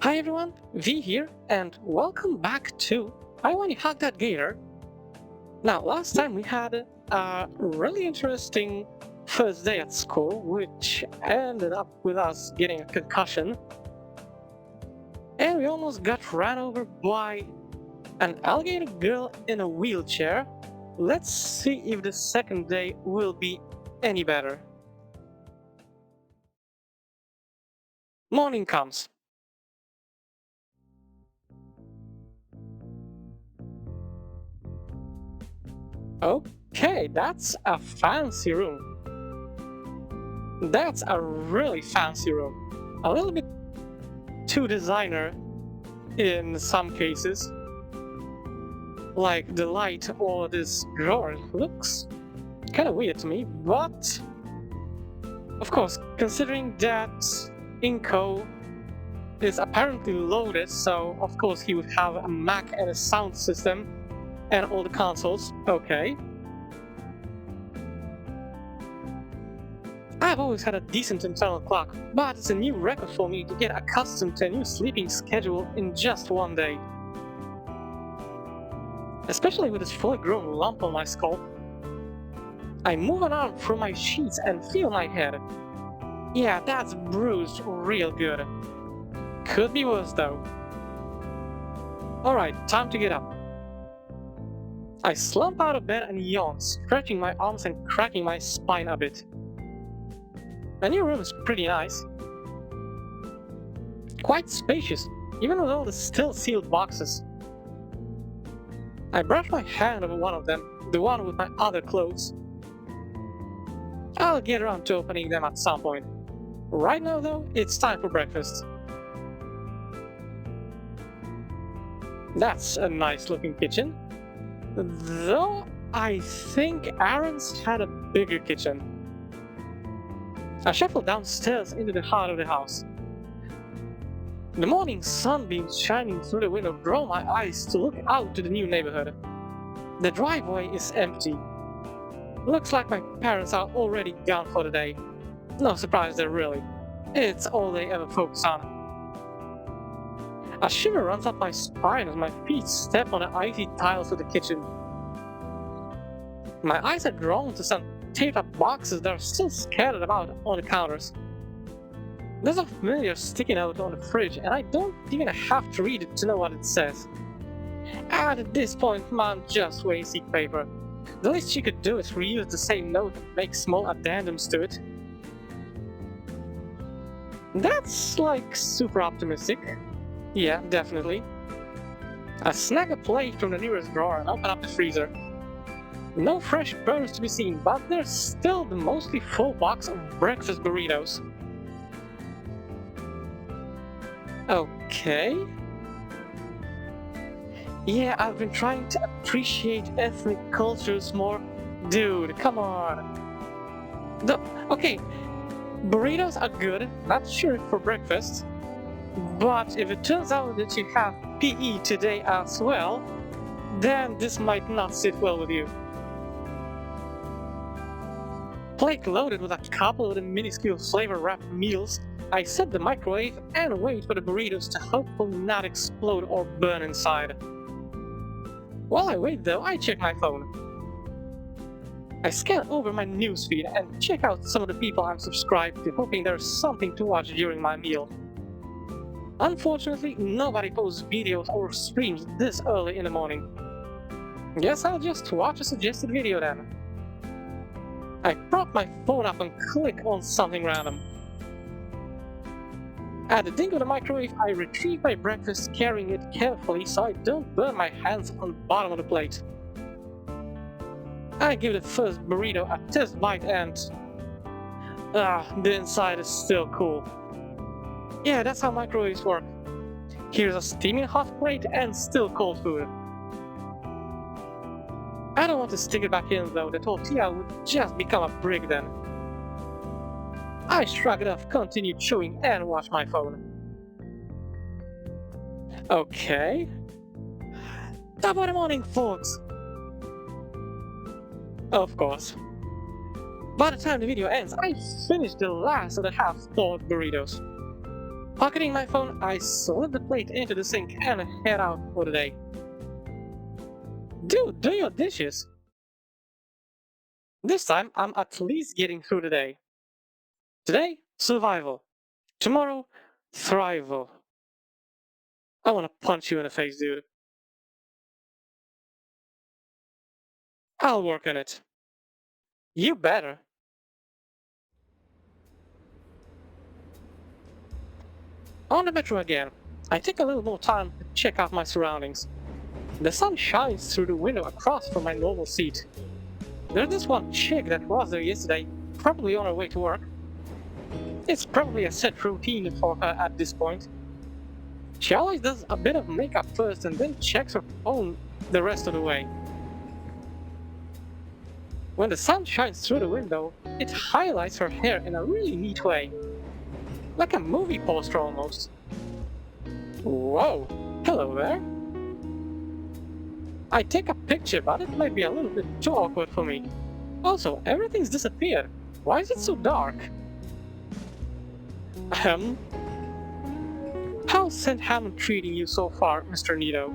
Hi everyone, V here, and welcome back to Wani Hug That Gator. Now, last time we had a really interesting first day at school, which ended up with us getting a concussion, and we almost got ran over by an alligator girl in a wheelchair. Let's see if the second day will be any better. Morning comes. Okay, that's a fancy room. That's a really fancy room. A little bit too designer in some cases. Like the light or this drawer looks kind of weird to me, but of course, considering that Inko is apparently loaded, so of course he would have a Mac and a sound system and all the consoles. Okay. I've always had a decent internal clock, but it's a new record for me to get accustomed to a new sleeping schedule in just one day. Especially with this fully grown lump on my skull. I move an arm through my sheets and feel my head. Yeah, that's bruised real good. Could be worse though. Alright, time to get up. I slump out of bed and yawn, stretching my arms and cracking my spine a bit. The new room is pretty nice. Quite spacious, even with all the still sealed boxes. I brush my hand over one of them, the one with my other clothes. I'll get around to opening them at some point. Right now though, it's time for breakfast. That's a nice looking kitchen. Though I think Aaron's had a bigger kitchen. I shuffle downstairs into the heart of the house. The morning sunbeams shining through the window draw my eyes to look out to the new neighborhood. The driveway is empty. Looks like my parents are already gone for the day. No surprise there really. It's all they ever focus on. A shiver runs up my spine as my feet step on the icy tiles of the kitchen. My eyes are drawn to some taped up boxes that are still scattered about on the counters. There's a familiar sticky note on the fridge and I don't even have to read it to know what it says. And at this point, Mom just wastes paper. The least she could do is reuse the same note and make small addendums to it. That's like super optimistic. Yeah, definitely. I snag a plate from the nearest drawer and open up the freezer. No fresh burgers to be seen, but there's still the mostly full box of breakfast burritos. Okay. Yeah, I've been trying to appreciate ethnic cultures more. Dude, come on. Okay, burritos are good, not sure for breakfast. But if it turns out that you have PE today as well, then this might not sit well with you. Plate loaded with a couple of the minuscule flavor-wrapped meals, I set the microwave and wait for the burritos to hopefully not explode or burn inside. While I wait though, I check my phone. I scan over my newsfeed and check out some of the people I'm subscribed to, hoping there's something to watch during my meal. Unfortunately, nobody posts videos or streams this early in the morning. Guess I'll just watch a suggested video then. I prop my phone up and click on something random. At the ding of the microwave, I retrieve my breakfast, carrying it carefully so I don't burn my hands on the bottom of the plate. I give the first burrito a test bite and... the inside is still cool. Yeah, that's how microwaves work. Here's a steaming hot plate and still cold food. I don't want to stick it back in though, the tortilla would just become a brick then. I shrug it off, continue chewing and watch my phone. Okay. Top of the morning, folks! Of course. By the time the video ends, I finished the last of the half-thawed burritos. Pocketing my phone, I slid the plate into the sink and head out for the day. Dude, do your dishes! This time, I'm at least getting through the day. Today, survival. Tomorrow, thrival. I wanna punch you in the face, dude. I'll work on it. You better. On the metro again, I take a little more time to check out my surroundings. The sun shines through the window across from my normal seat. There's this one chick that was there yesterday, probably on her way to work. It's probably a set routine for her at this point. She always does a bit of makeup first and then checks her phone the rest of the way. When the sun shines through the window, it highlights her hair in a really neat way. Like a movie poster almost. Whoa, hello there. I take a picture, but it might be a little bit too awkward for me. Also, everything's disappeared. Why is it so dark? How's St. Hammond treating you so far, Mr. Nito?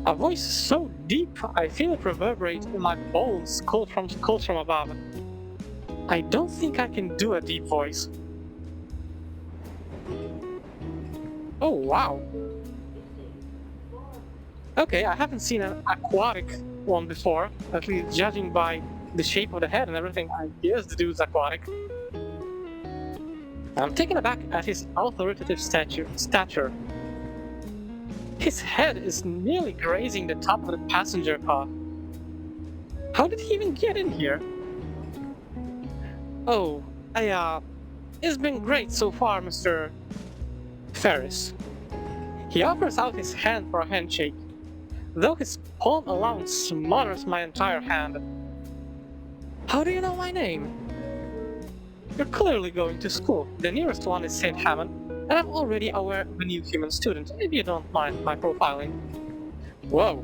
A voice so deep I feel it reverberate in my bones, called from above. I don't think I can do a deep voice. Oh wow. Okay, I haven't seen an aquatic one before, at least judging by the shape of the head and everything. I guess the dude's aquatic. I'm taken aback at his authoritative stature. His head is nearly grazing the top of the passenger car. How did he even get in here? Oh, it's been great so far, Mr. Ferris. He offers out his hand for a handshake, though his palm alone smothers my entire hand. How do you know my name? You're clearly going to school. The nearest one is St. Hammond, and I'm already aware of a new human student, if you don't mind my profiling. Whoa.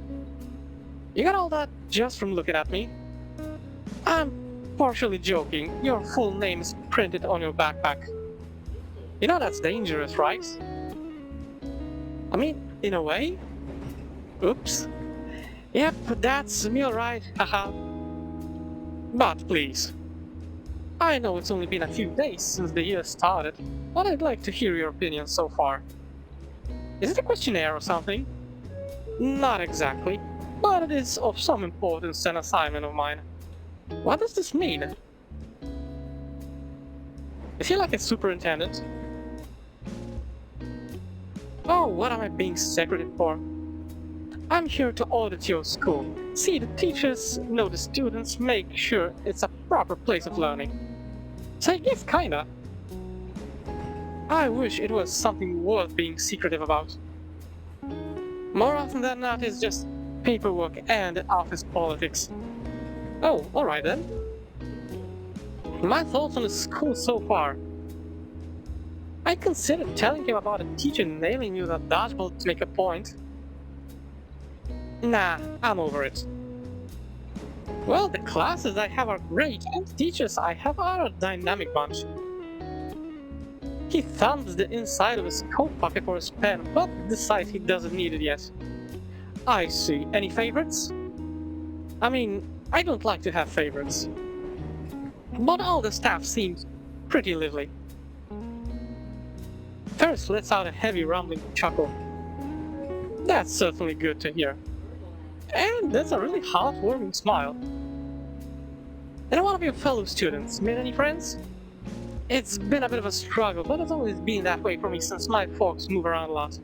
You got all that just from looking at me? I'm partially joking. Your full name is printed on your backpack. You know that's dangerous, right? I mean, in a way. Oops. Yep, that's me alright, haha. But please. I know it's only been a few days since the year started, but I'd like to hear your opinion so far. Is it a questionnaire or something? Not exactly, but it is of some importance to an assignment of mine. What does this mean? Is he like a superintendent? Oh, what am I being secretive for? I'm here to audit your school, see the teachers, know the students, make sure it's a proper place of learning. So I guess kinda. I wish it was something worth being secretive about. More often than not, it's just paperwork and office politics. Oh, alright then. My thoughts on the school so far. I considered telling him about a teacher nailing me with a dodgeball to make a point. Nah, I'm over it. Well, the classes I have are great, and the teachers I have are a dynamic bunch. He thumbs the inside of his coat pocket for his pen, but decides he doesn't need it yet. I see. Any favorites? I mean, I don't like to have favorites. But all the staff seems pretty lively. Ferris lets out a heavy rumbling chuckle. That's certainly good to hear. And that's a really heartwarming smile. And one of your fellow students, made any friends? It's been a bit of a struggle, but it's always been that way for me since my folks move around a lot.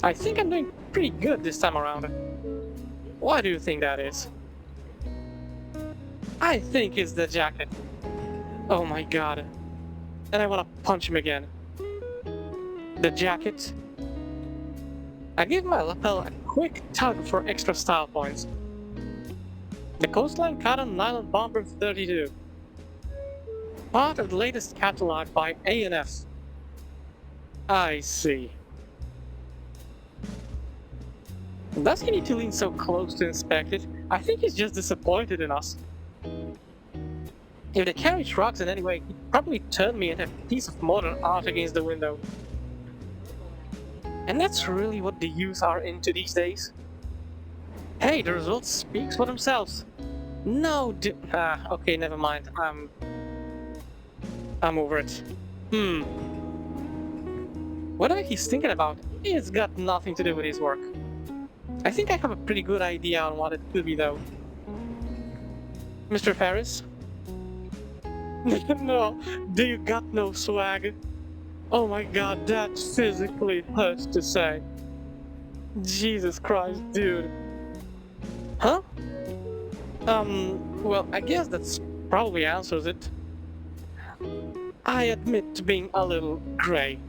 I think I'm doing pretty good this time around. Why do you think that is? I think it's the jacket. Oh my god. And I want to punch him again. The jacket. I give my lapel a quick tug for extra style points. The Coastline Cotton Nylon Bomber 32. Part of the latest catalog by A&F. I see. Does he need to lean so close to inspect it? I think he's just disappointed in us. If the carriage rocks in any way, he probably turn me into a piece of modern art against the window. And that's really what the youth are into these days. Hey, the results speak for themselves. No, okay, never mind. I'm over it. Whatever he's thinking about, it's got nothing to do with his work. I think I have a pretty good idea on what it could be, though. Mr. Ferris? No, do you got no swag? Oh my god, that physically hurts to say. Jesus Christ, dude. Huh? Well, I guess that's probably answers it. I admit to being a little grey.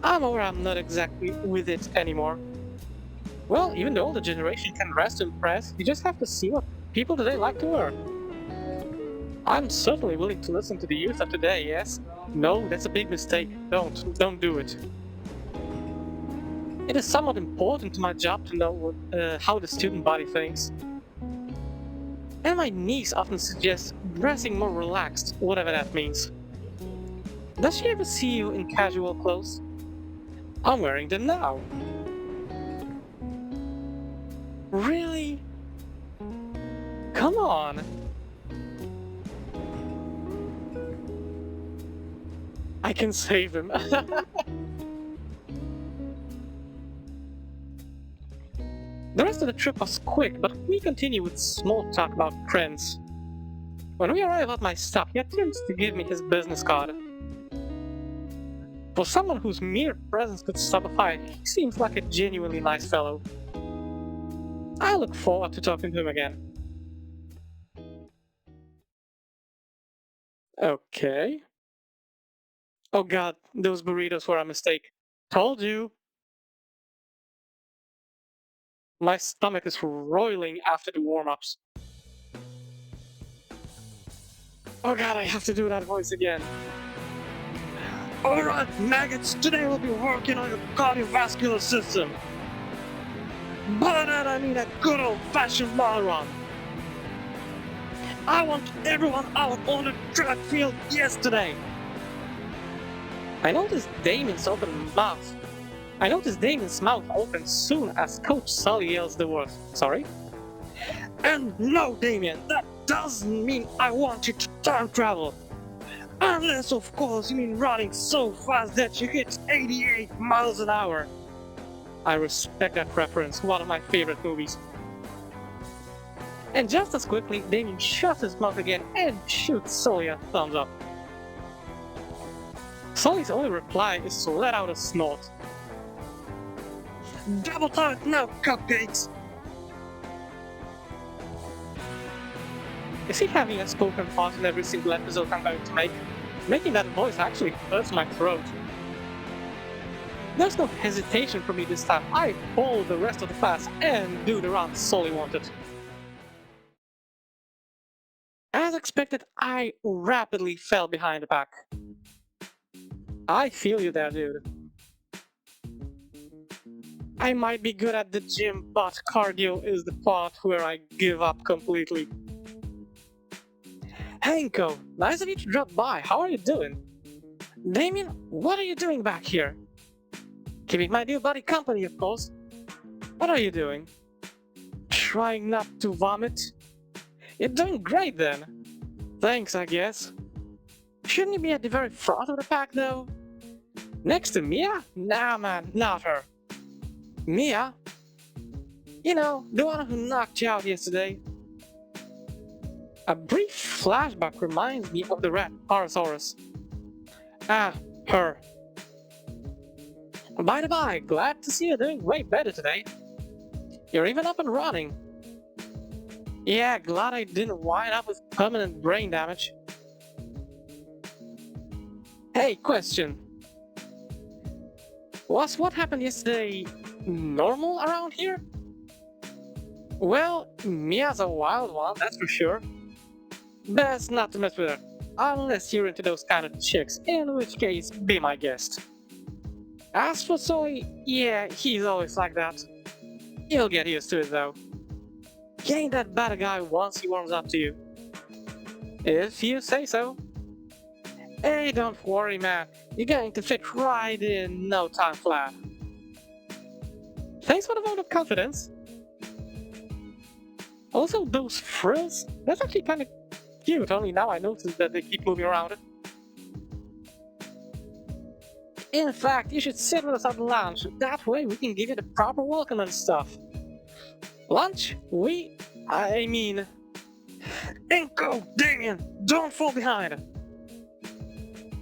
I'm aware I'm not exactly with it anymore. Well, even the older generation can rest in press, you just have to see what people today like to wear. I'm certainly willing to listen to the youth of today, yes? No, that's a big mistake. Don't do it. It is somewhat important to my job to know how the student body thinks. And my niece often suggests dressing more relaxed, whatever that means. Does she ever see you in casual clothes? I'm wearing them now. Really? Come on. I can save him. The rest of the trip was quick, but we continue with small talk about trends. When we arrive at my stop, he attempts to give me his business card. For someone whose mere presence could stop a fight, he seems like a genuinely nice fellow. I look forward to talking to him again. Okay. Oh god, those burritos were a mistake. Told you! My stomach is roiling after the warm-ups. Oh god, I have to do that voice again. Alright, maggots, today we'll be working on your cardiovascular system. By that I mean a good old-fashioned mile run. I want everyone out on the track field yesterday. I noticed Damon's mouth opens soon as Coach Sully yells the word, sorry? And no, Damien, that doesn't mean I want you to time travel. Unless, of course, you mean running so fast that you hit 88 miles an hour. I respect that reference, one of my favorite movies. And just as quickly, Damien shuts his mouth again and shoots Sully a thumbs up. Sully's only reply is to let out a snort. Double time it now, cupcakes! Is he having a spoken part in every single episode I'm going to make? Making that voice actually hurts my throat. There's no hesitation for me this time. I follow the rest of the class and do the run Sully wanted. As expected, I rapidly fell behind the pack. I feel you there, dude. I might be good at the gym, but cardio is the part where I give up completely. Hanko, nice of you to drop by. How are you doing? Damien, what are you doing back here? Keeping my new buddy company, of course. What are you doing? Trying not to vomit? You're doing great then. Thanks, I guess. Shouldn't you be at the very front of the pack, though? Next to Mia? Nah, man, not her. Mia? You know, the one who knocked you out yesterday. A brief flashback reminds me of the rat Parasaurus. Ah, her. By the by, glad to see you doing way better today. You're even up and running. Yeah, glad I didn't wind up with permanent brain damage. Hey, question. Was what happened yesterday normal around here? Well, Mia's a wild one, that's for sure. Best not to mess with her, unless you're into those kind of chicks, in which case, be my guest. As for Zoe, yeah, he's always like that. You'll get used to it though. He ain't that bad a guy once he warms up to you. If you say so. Hey, don't worry, man. You're going to fit right in no time flat. Thanks for the vote of confidence. Also, those frills, that's actually kind of cute, only now I notice that they keep moving around. In fact, you should sit with us at lunch, that way we can give you the proper welcome and stuff. Lunch? I mean... Inko, Damien, don't fall behind!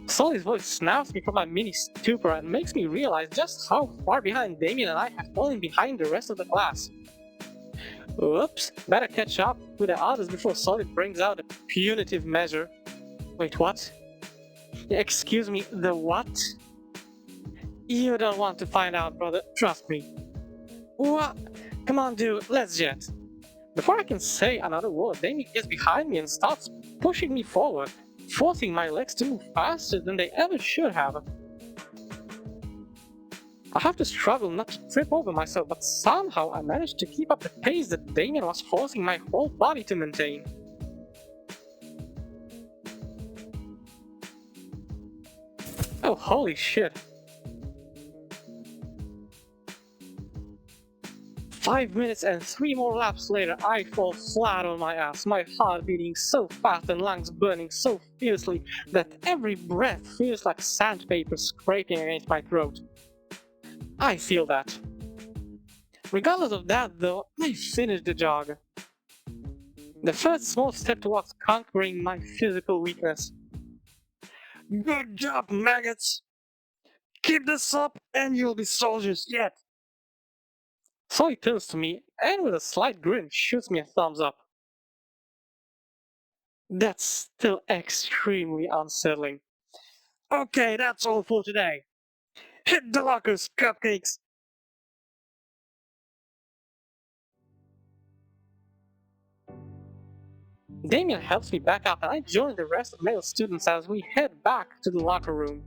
Sully's voice snaps me from my mini stupor and makes me realize just how far behind Damien and I have fallen behind the rest of the class. Whoops, better catch up with the others before Sully brings out a punitive measure. Wait, what? Excuse me, the what? You don't want to find out, brother, trust me. What? Come on, dude, let's jet. Before I can say another word, Damien gets behind me and starts pushing me forward, forcing my legs to move faster than they ever should have. I have to struggle not to trip over myself, but somehow I managed to keep up the pace that Damien was forcing my whole body to maintain. Oh, holy shit. 5 minutes and 3 more laps later, I fall flat on my ass, my heart beating so fast and lungs burning so fiercely that every breath feels like sandpaper scraping against my throat. I feel that. Regardless of that though, I finished the jog. The first small step towards conquering my physical weakness. Good job, maggots! Keep this up and you'll be soldiers yet! So he turns to me and with a slight grin shoots me a thumbs up. That's still extremely unsettling. Okay, that's all for today. Hit the lockers, cupcakes! Damien helps me back up and I join the rest of male students as we head back to the locker room.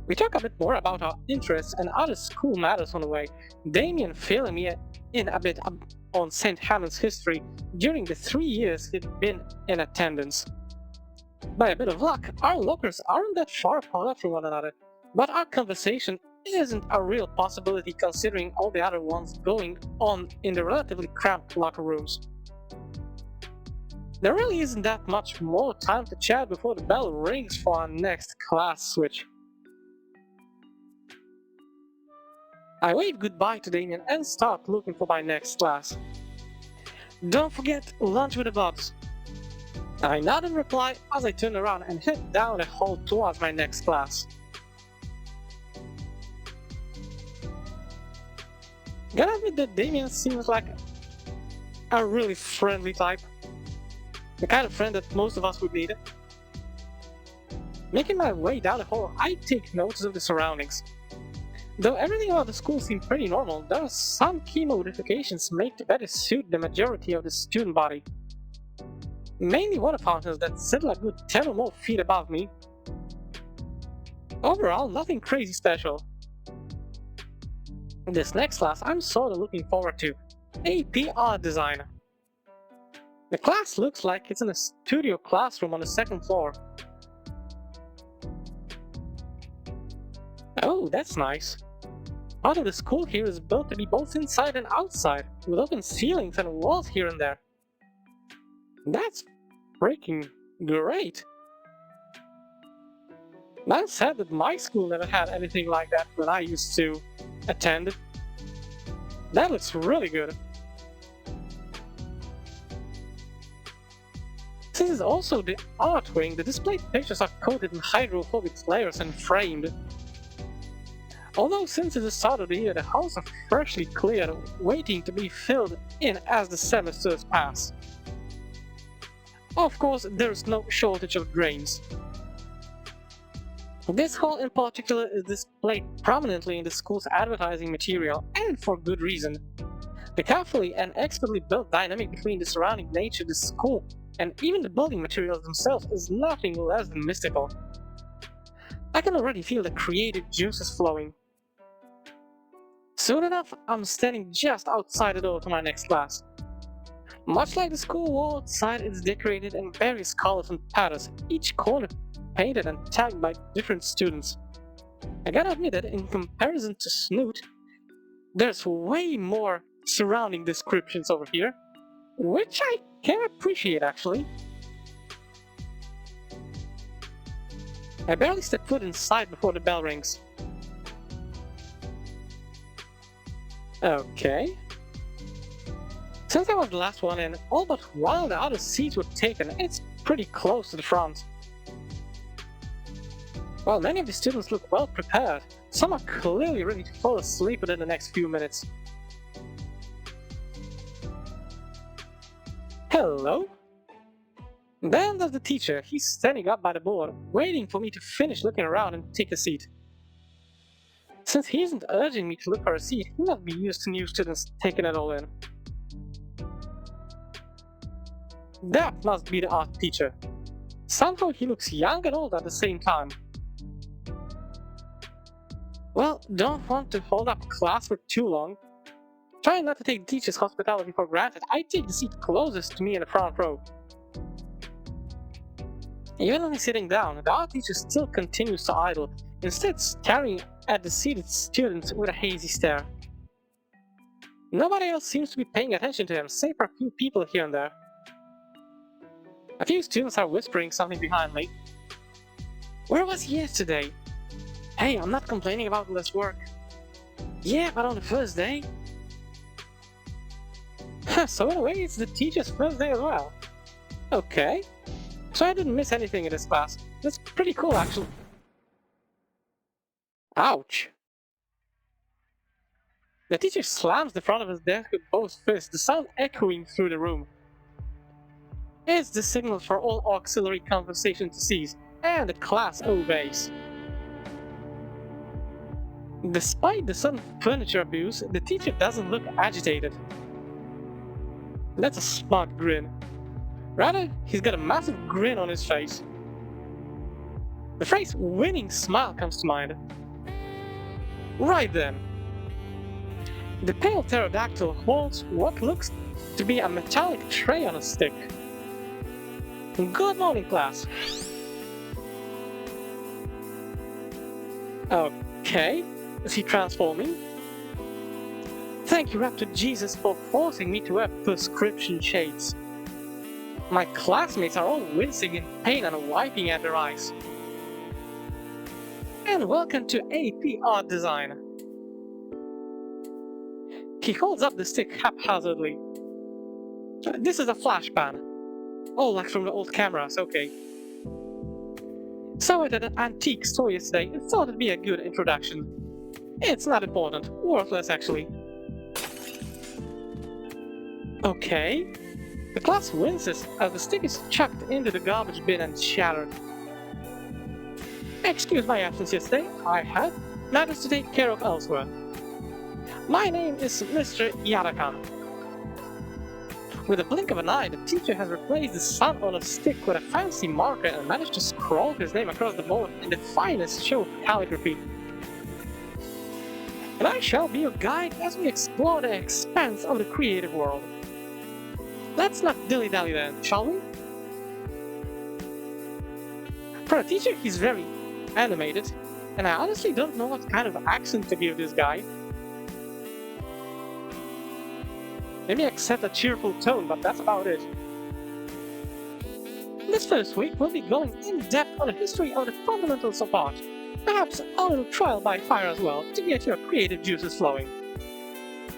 We talk a bit more about our interests and other school matters on the way, Damien filling me in a bit on St. Helens history during the 3 years he'd been in attendance. By a bit of luck, our lockers aren't that far apart from one another, but our conversation isn't a real possibility considering all the other ones going on in the relatively cramped locker rooms. There really isn't that much more time to chat before the bell rings for our next class switch. I wave goodbye to Damien and start looking for my next class. Don't forget lunch with the Bobs. I nod in reply as I turn around and head down the hall towards my next class. Gotta admit that Damien seems like a really friendly type. The kind of friend that most of us would need. Making my way down the hall, I take notice of the surroundings. Though everything about the school seemed pretty normal, there are some key modifications made to better suit the majority of the student body. Mainly water fountains that settle a good 10 or more feet above me. Overall, nothing crazy special. This next class I'm sorta looking forward to, AP Art Design. The class looks like it's in a studio classroom on the second floor. Oh, that's nice. Part of the school here is built to be both inside and outside, with open ceilings and walls here and there. That's freaking great! Man said that my school never had anything like that when I used to attend. That looks really good. This is also the art wing. The displayed pictures are coated in hydrophobic layers and framed. Although since the start of the year, the halls are freshly cleared, waiting to be filled in as the semesters pass. Of course, there's no shortage of drains. This hall in particular is displayed prominently in the school's advertising material, and for good reason. The carefully and expertly built dynamic between the surrounding nature, the school, and even the building materials themselves is nothing less than mystical. I can already feel the creative juices flowing. Soon enough, I'm standing just outside the door to my next class. Much like the school wall outside, it's decorated in various colors and patterns, each corner painted and tagged by different students. I gotta admit that in comparison to Snoot, there's way more surrounding descriptions over here, which I can appreciate actually. I barely step foot inside before the bell rings. Okay. Since I was the last one in, all but one of the other seats were taken, it's pretty close to the front. While many of the students look well prepared, some are clearly ready to fall asleep within the next few minutes. Hello? Then there's the teacher. He's standing up by the board, waiting for me to finish looking around and take a seat. Since he isn't urging me to look for a seat, he must be used to new students taking it all in. That must be the art teacher. Somehow he looks young and old at the same time. Well, don't want to hold up class for too long. Trying not to take the teacher's hospitality for granted, I take the seat closest to me in the front row. Even when he's sitting down, the art teacher still continues to idle, instead staring at the seated students with a hazy stare. Nobody else seems to be paying attention to him, save for a few people here and there. A few students are whispering something behind me. Where was he yesterday? Hey, I'm not complaining about less work. Yeah, but on the first day? So in a way, it's the teacher's first day as well. Okay. So I didn't miss anything in this class. That's pretty cool, actually. Ouch. The teacher slams the front of his desk with both fists, the sound echoing through the room. It's the signal for all auxiliary conversation to cease, and the class obeys. Despite the sudden furniture abuse, the teacher doesn't look agitated. That's a smart grin. Rather, he's got a massive grin on his face. The phrase winning smile comes to mind. Right then. The pale pterodactyl holds what looks to be a metallic tray on a stick. Good morning, class. Okay, is he transforming? Thank you, Raptor Jesus, for forcing me to wear prescription shades. My classmates are all wincing in pain and wiping at their eyes. And welcome to AP Art Design. He holds up the stick haphazardly. This is a flash pan. Oh, like from the old cameras, okay. Saw it at an antique store yesterday and thought it'd be a good introduction. It's not important, worthless actually. Okay. The class winces as the stick is chucked into the garbage bin and shattered. Excuse my absence yesterday, I had matters to take care of elsewhere. My name is Mr. Yarakan. With a blink of an eye, the teacher has replaced the sun on a stick with a fancy marker and managed to scrawl his name across the board in the finest show of calligraphy. And I shall be your guide as we explore the expanse of the creative world. Let's not dilly-dally then, shall we? For a teacher, he's very animated, and I honestly don't know what kind of accent to give this guy. Maybe accept a cheerful tone, but that's about it. This first week, we'll be going in-depth on the history of the fundamentals of art. Perhaps a little trial by fire as well, to get your creative juices flowing.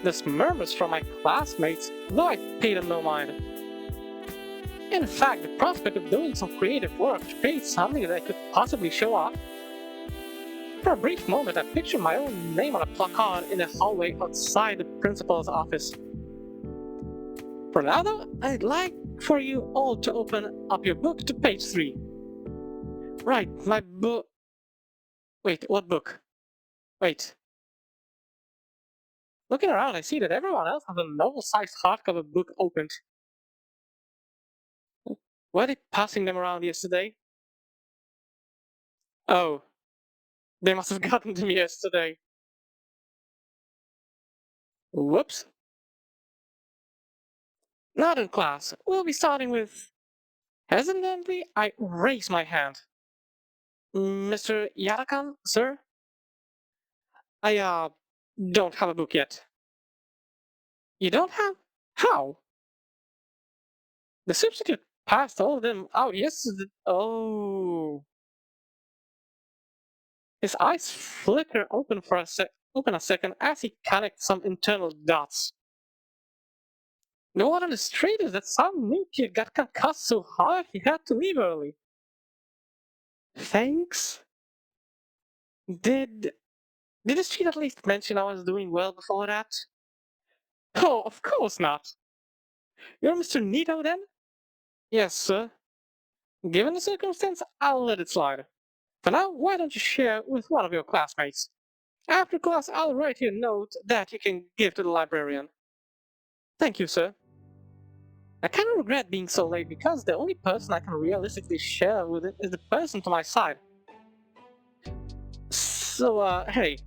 There's murmurs from my classmates, though I pay them no mind. In fact, the prospect of doing some creative work creates something that I could possibly show off. For a brief moment, I pictured my own name on a placard in the hallway outside the principal's office. For now though, I'd like for you all to open up your book to page 3. Right, my book... Wait, what book? Wait. Looking around, I see that everyone else has a novel-sized hardcover book opened. Were they passing them around yesterday? Oh. They must have gotten to me yesterday. Whoops. Not in class. We'll be starting with... Hesitantly, I raise my hand. Mr. Yarakan, sir? I don't have a book yet. You don't have? How? The substitute passed all of them out yesterday. Oh. His eyes flicker open a second as he connects some internal dots. The word on the street is that some new kid got concussed so hard he had to leave early. Thanks? Did the street at least mention I was doing well before that? Oh, of course not. You're Mr. Nito then? Yes, sir. Given the circumstance, I'll let it slide. For now, why don't you share with one of your classmates? After class, I'll write you a note that you can give to the librarian. Thank you, sir. I kind of regret being so late because the only person I can realistically share with it is the person to my side. So, hey.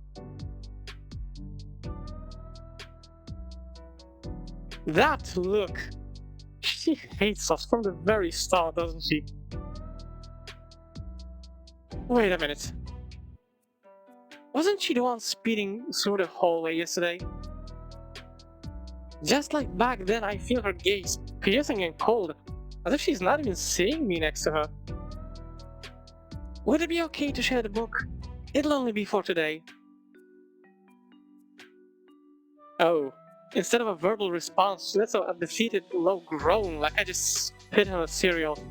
That look. She hates us from the very start, doesn't she? Wait a minute. Wasn't she the one speeding through the hallway yesterday? Just like back then, I feel her gaze, piercing and cold, as if she's not even seeing me next to her. Would it be okay to share the book? It'll only be for today. Oh, instead of a verbal response, let's a defeated low groan like I just spit in a cereal.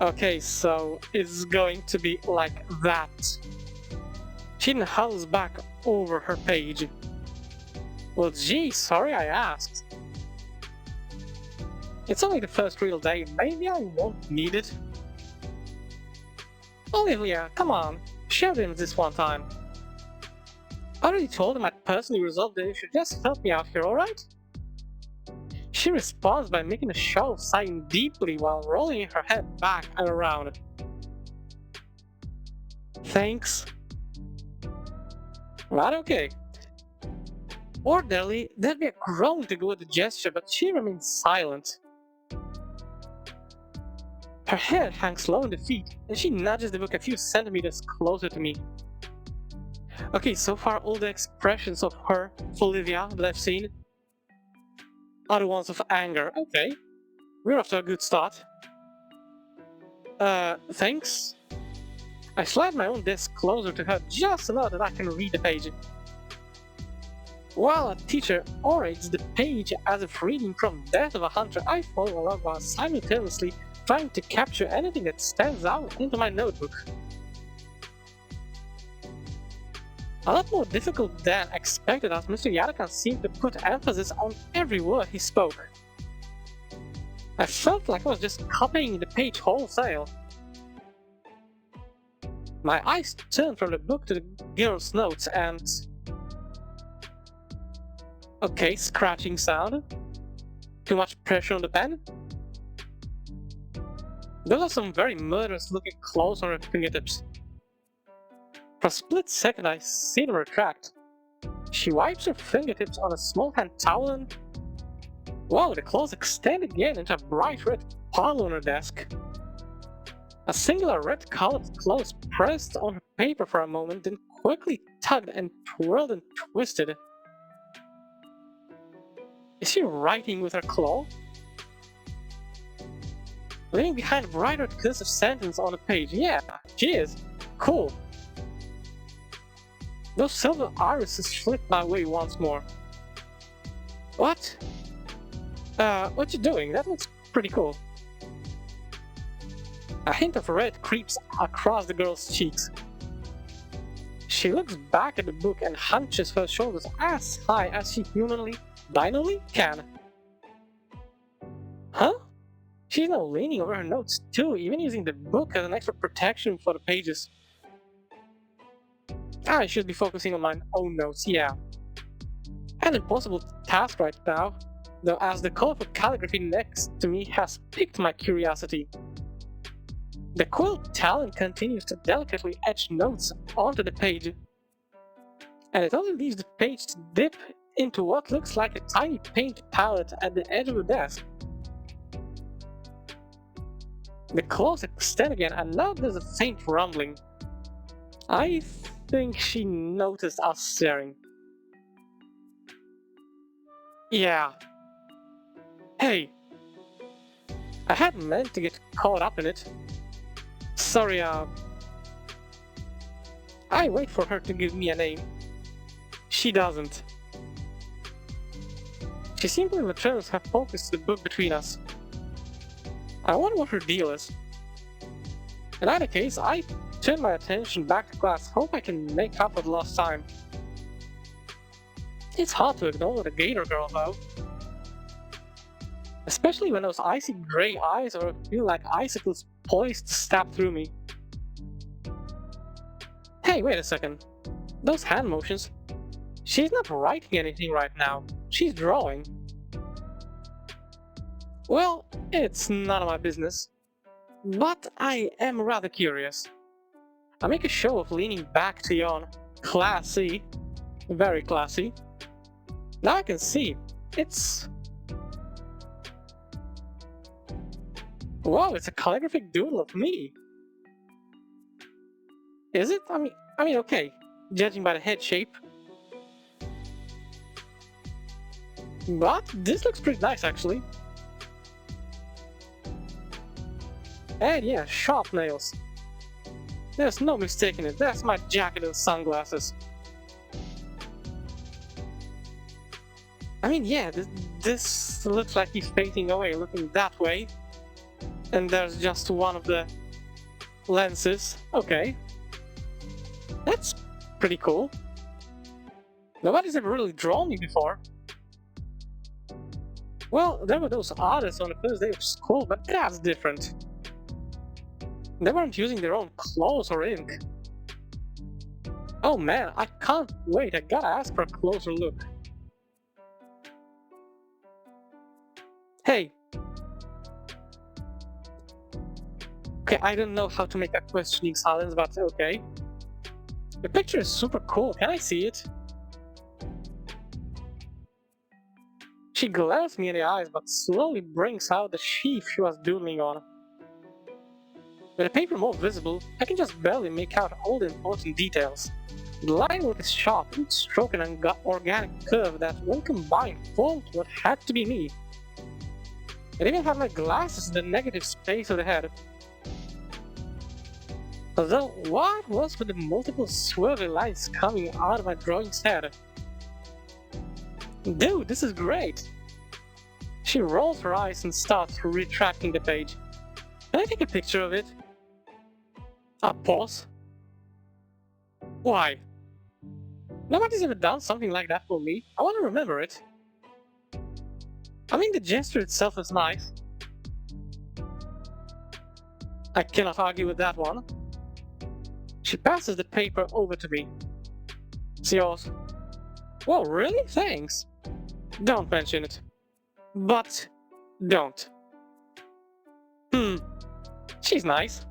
Okay, so it's going to be like that. She huddles back over her page. Well, gee, sorry I asked. It's only the first real day, maybe I won't need it. Olivia, come on, share him this one time. I already told him I'd personally resolve the issue, just help me out here, alright? She responds by making a show of sighing deeply while rolling her head back and around. Thanks. Right, okay. Ordinarily, there'd be a groan to go with the gesture, but she remains silent. Her head hangs low in the feet, and she nudges the book a few centimeters closer to me. Okay, so far all the expressions of her, Olivia, that I've seen are the ones of anger. Okay, we're off to a good start. Thanks? I slide my own desk closer to her just enough that I can read the page. While a teacher orates the page as if reading from Death of a Hunter, I follow along while simultaneously trying to capture anything that stands out into my notebook. A lot more difficult than expected, as Mr. Yarakan seemed to put emphasis on every word he spoke. I felt like I was just copying the page wholesale. My eyes turned from the book to the girl's notes and... Okay, scratching sound. Too much pressure on the pen? Those are some very murderous looking claws on her fingertips. For a split second I see them retract. She wipes her fingertips on a small hand towel and... Wow, the claws extend again into a bright red pile on her desk. A singular red-colored claw pressed on her paper for a moment, then quickly tugged and twirled and twisted. Is she writing with her claw? Leaving behind a bright red cursive sentence on the page. Yeah, she is. Cool. Those silver irises flipped my way once more. What? What you doing? That looks pretty cool. A hint of red creeps across the girl's cheeks. She looks back at the book and hunches her shoulders as high as she humanly, dinally can. Huh? She's now leaning over her notes too, even using the book as an extra protection for the pages. I should be focusing on my own notes, yeah. An impossible task right now, though, as the colorful calligraphy next to me has piqued my curiosity. The quill talent continues to delicately etch notes onto the page. and it only leaves the page to dip into what looks like a tiny paint palette at the edge of the desk. The claws extend again, and now there's a faint rumbling. I think she noticed us staring. Yeah. Hey, I hadn't meant to get caught up in it. Sorry, I wait for her to give me a name. She doesn't. She simply returns her focus to the book between us. I wonder what her deal is. In either case, I turn my attention back to class, hope I can make up for the lost time. It's hard to ignore the Gator girl though. Especially when those icy gray eyes feel like icicles poised to stab through me. Hey, wait a second. Those hand motions. She's not writing anything right now. She's drawing. Well, it's none of my business. But I am rather curious. I make a show of leaning back to yawn. Classy. Very classy. Now I can see. It's... Wow, it's a calligraphic doodle of me. Is it? I mean, okay. Judging by the head shape. But this looks pretty nice, actually. And yeah, sharp nails. There's no mistaking it, that's my jacket and sunglasses. I mean, yeah, this looks like he's fading away, looking that way. And there's just one of the lenses. Okay. That's pretty cool. Nobody's ever really drawn me before. Well, there were those artists on the first day of school, but that's different. They weren't using their own clothes or ink. Oh man, I can't wait, I gotta ask for a closer look. Hey. Okay, I don't know how to make a questioning silence, but okay. The picture is super cool, can I see it? She glares me in the eyes, but slowly brings out the sheaf she was doodling on. With the paper more visible, I can just barely make out all the important details. The line work is sharp, each stroke an organic curve that, when combined, formed what had to be me. It even had my glasses in the negative space of the head. Although, what was with the multiple swirly lines coming out of my drawing's head? Dude, this is great! She rolls her eyes and starts retracting the page. Can I take a picture of it? Pause. Why? Nobody's ever done something like that for me. I want to remember it. I mean, the gesture itself is nice. I cannot argue with that one. She passes the paper over to me. It's yours. Whoa, really? Thanks. Don't mention it. But don't. She's nice.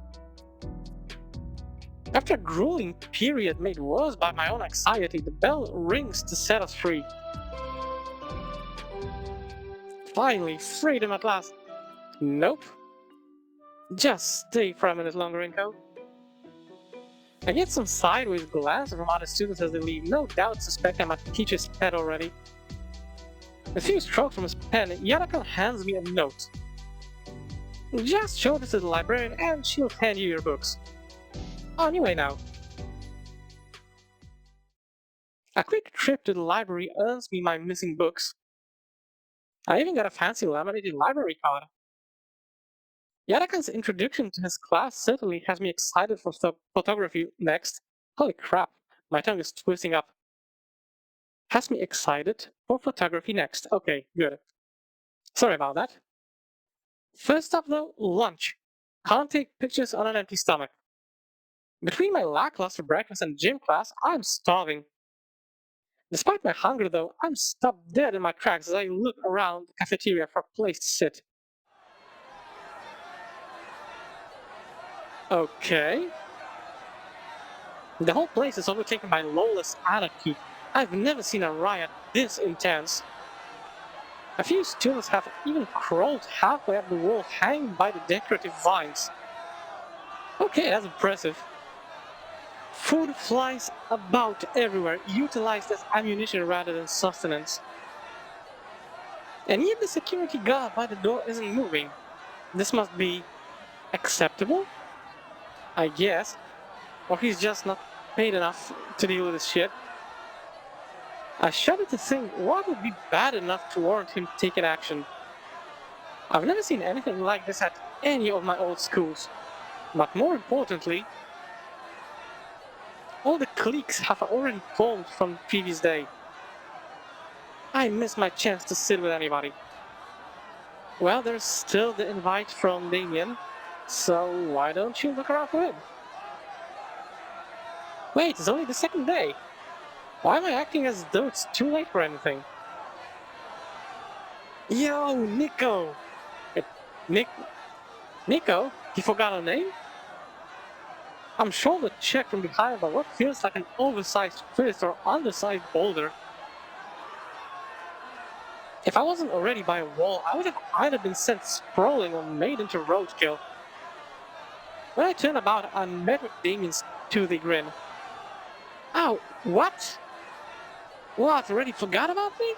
After a grueling period made worse by my own anxiety, the bell rings to set us free. Finally, freedom at last. Nope. Just stay for a minute longer, Inko. I get some sideways glances from other students as they leave, no doubt suspecting I'm a teacher's pet already. A few strokes from his pen, Yadakan hands me a note. Just show this to the librarian and she'll hand you your books. On your way now. A quick trip to the library earns me my missing books. I even got a fancy laminated library card. Yadakan's introduction to his class certainly has me excited for photography next. Holy crap, my tongue is twisting up. Has me excited for photography next. Okay, good. Sorry about that. First up though, lunch. Can't take pictures on an empty stomach. Between my lackluster breakfast and gym class, I'm starving. Despite my hunger though, I'm stopped dead in my tracks as I look around the cafeteria for a place to sit. Okay. The whole place is overtaken by lawless anarchy. I've never seen a riot this intense. A few students have even crawled halfway up the wall hanging by the decorative vines. Okay, that's impressive. Food flies about everywhere, utilized as ammunition rather than sustenance. And yet the security guard by the door isn't moving. This must be acceptable? I guess. Or he's just not paid enough to deal with this shit. I shudder to think what would be bad enough to warrant him taking action. I've never seen anything like this at any of my old schools. But more importantly, all the cliques have already formed from the previous day. I miss my chance to sit with anybody. Well, there's still the invite from Damien, so why don't you look around for him? Wait, it's only the second day. Why am I acting as though it's too late for anything? Yo, Nico! Nico? He forgot her name? I'm shoulder checked from behind by what feels like an oversized fist or undersized boulder. If I wasn't already by a wall, I would have either been sent sprawling or made into roadkill. When I turned about, I met with Damien's toothy grin. Ow, what? What, already forgot about me?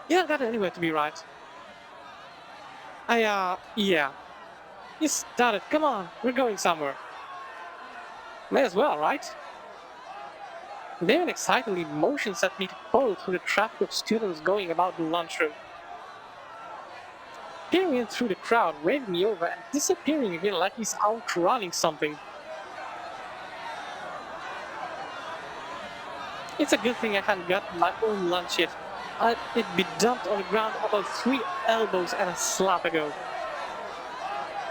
You don't got anywhere to be, right? Yeah. You started, come on, we're going somewhere. May as well, right? Damien excitedly motions at me to follow through the traffic of students going about the lunchroom. Peering in through the crowd, waving me over and disappearing again like he's outrunning something. It's a good thing I hadn't gotten my own lunch yet. It'd be dumped on the ground about 3 elbows and a slap ago.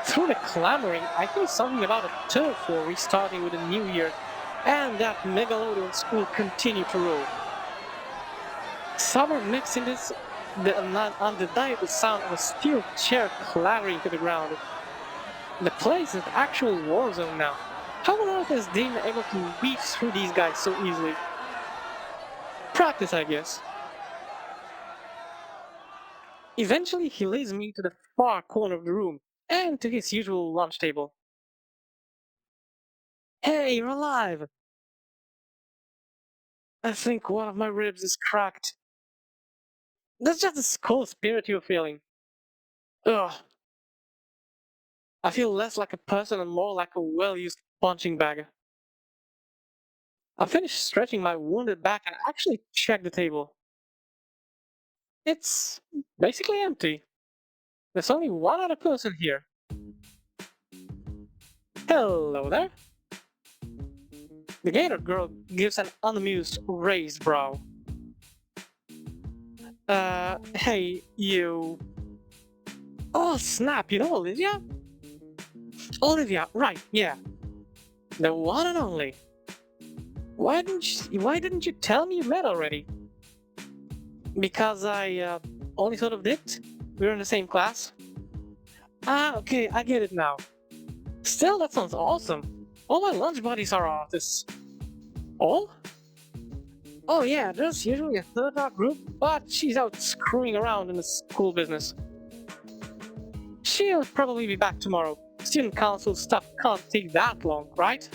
Through the clamoring, I hear something about a turf war restarting with the new year, and that Megalodian school continued to roll. Summer mixed in this the undeniable sound of a steel chair clattering to the ground. The place is an actual war zone now. How on earth is Damien able to weave through these guys so easily? Practice, I guess. Eventually, he leads me to the far corner of the room, and to his usual lunch table. Hey, you're alive! I think one of my ribs is cracked. That's just the cold spirit you're feeling. Ugh. I feel less like a person and more like a well-used punching bag. I finished stretching my wounded back and actually checked the table. It's basically empty. There's only one other person here. Hello there. The Gator girl gives an unamused, raised brow. Hey, you... Oh, snap, you know Olivia? Olivia, right, yeah. The one and only. Why didn't you tell me you met already? Because I, only sort of did. We were in the same class. Ah, okay, I get it now. Still, that sounds awesome. All my lunch buddies are artists. All? Oh yeah, there's usually a third art group, but she's out screwing around in the school business. She'll probably be back tomorrow. Student council stuff can't take that long, right?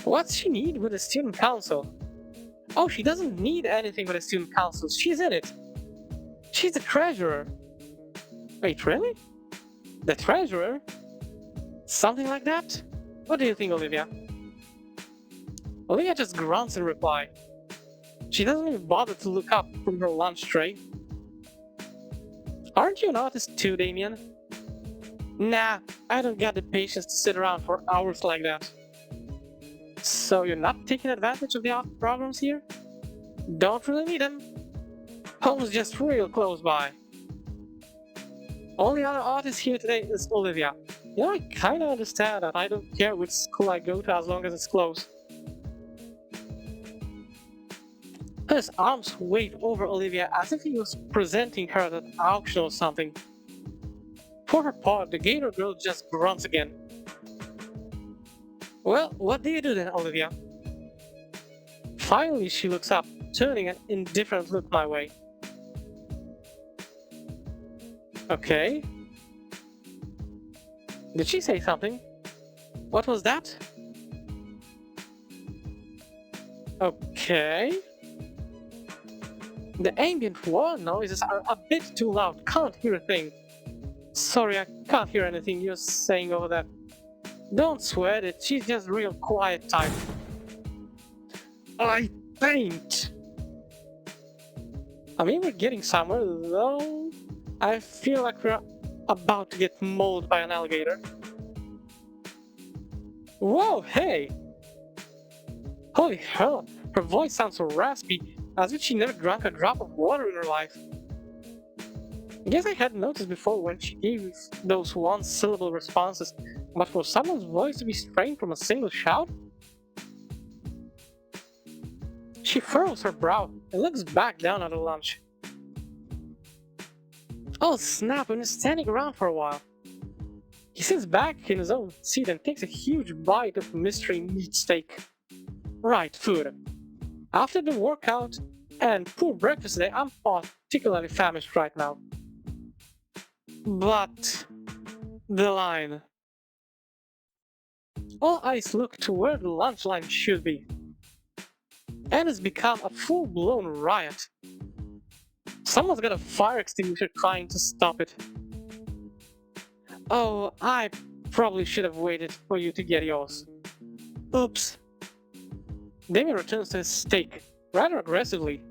What's she need with the student council? Oh, she doesn't need anything with the student council, she's in it. She's the treasurer. Wait, really? The treasurer? Something like that? What do you think, Olivia? Olivia just grunts in reply. She doesn't even bother to look up from her lunch tray. Aren't you an artist too, Damien? Nah, I don't got the patience to sit around for hours like that. So you're not taking advantage of the art programs here? Don't really need them. Home's just real close by. Only other artist here today is Olivia. You know, I kinda understand that I don't care which school I go to as long as it's close. His arms waved over Olivia as if he was presenting her at an auction or something. For her part, the Gator girl just grunts again. Well, what do you do then, Olivia? Finally, she looks up, turning an indifferent look my way. Okay. Did she say something? What was that? Okay. The ambient wall noises are a bit too loud, can't hear a thing. Sorry, I can't hear anything you're saying over there. Don't sweat it, she's just real quiet type. I faint! I mean, we're getting somewhere, though I feel like we're about to get mauled by an alligator. Whoa, hey! Holy hell, her voice sounds so raspy, as if she never drank a drop of water in her life. I guess I hadn't noticed before when she gave those one-syllable responses, but for someone's voice to be strained from a single shout? She furrows her brow and looks back down at her lunch. Oh snap, I've been standing around for a while. He sits back in his own seat and takes a huge bite of mystery meat steak. Right, food. After the workout and poor breakfast today, I'm particularly famished right now. But the line. All eyes look to where the lunch line should be. And it's become a full-blown riot. Someone's got a fire extinguisher trying to stop it. Oh, I probably should have waited for you to get yours. Oops. Damien returns to his steak, rather aggressively.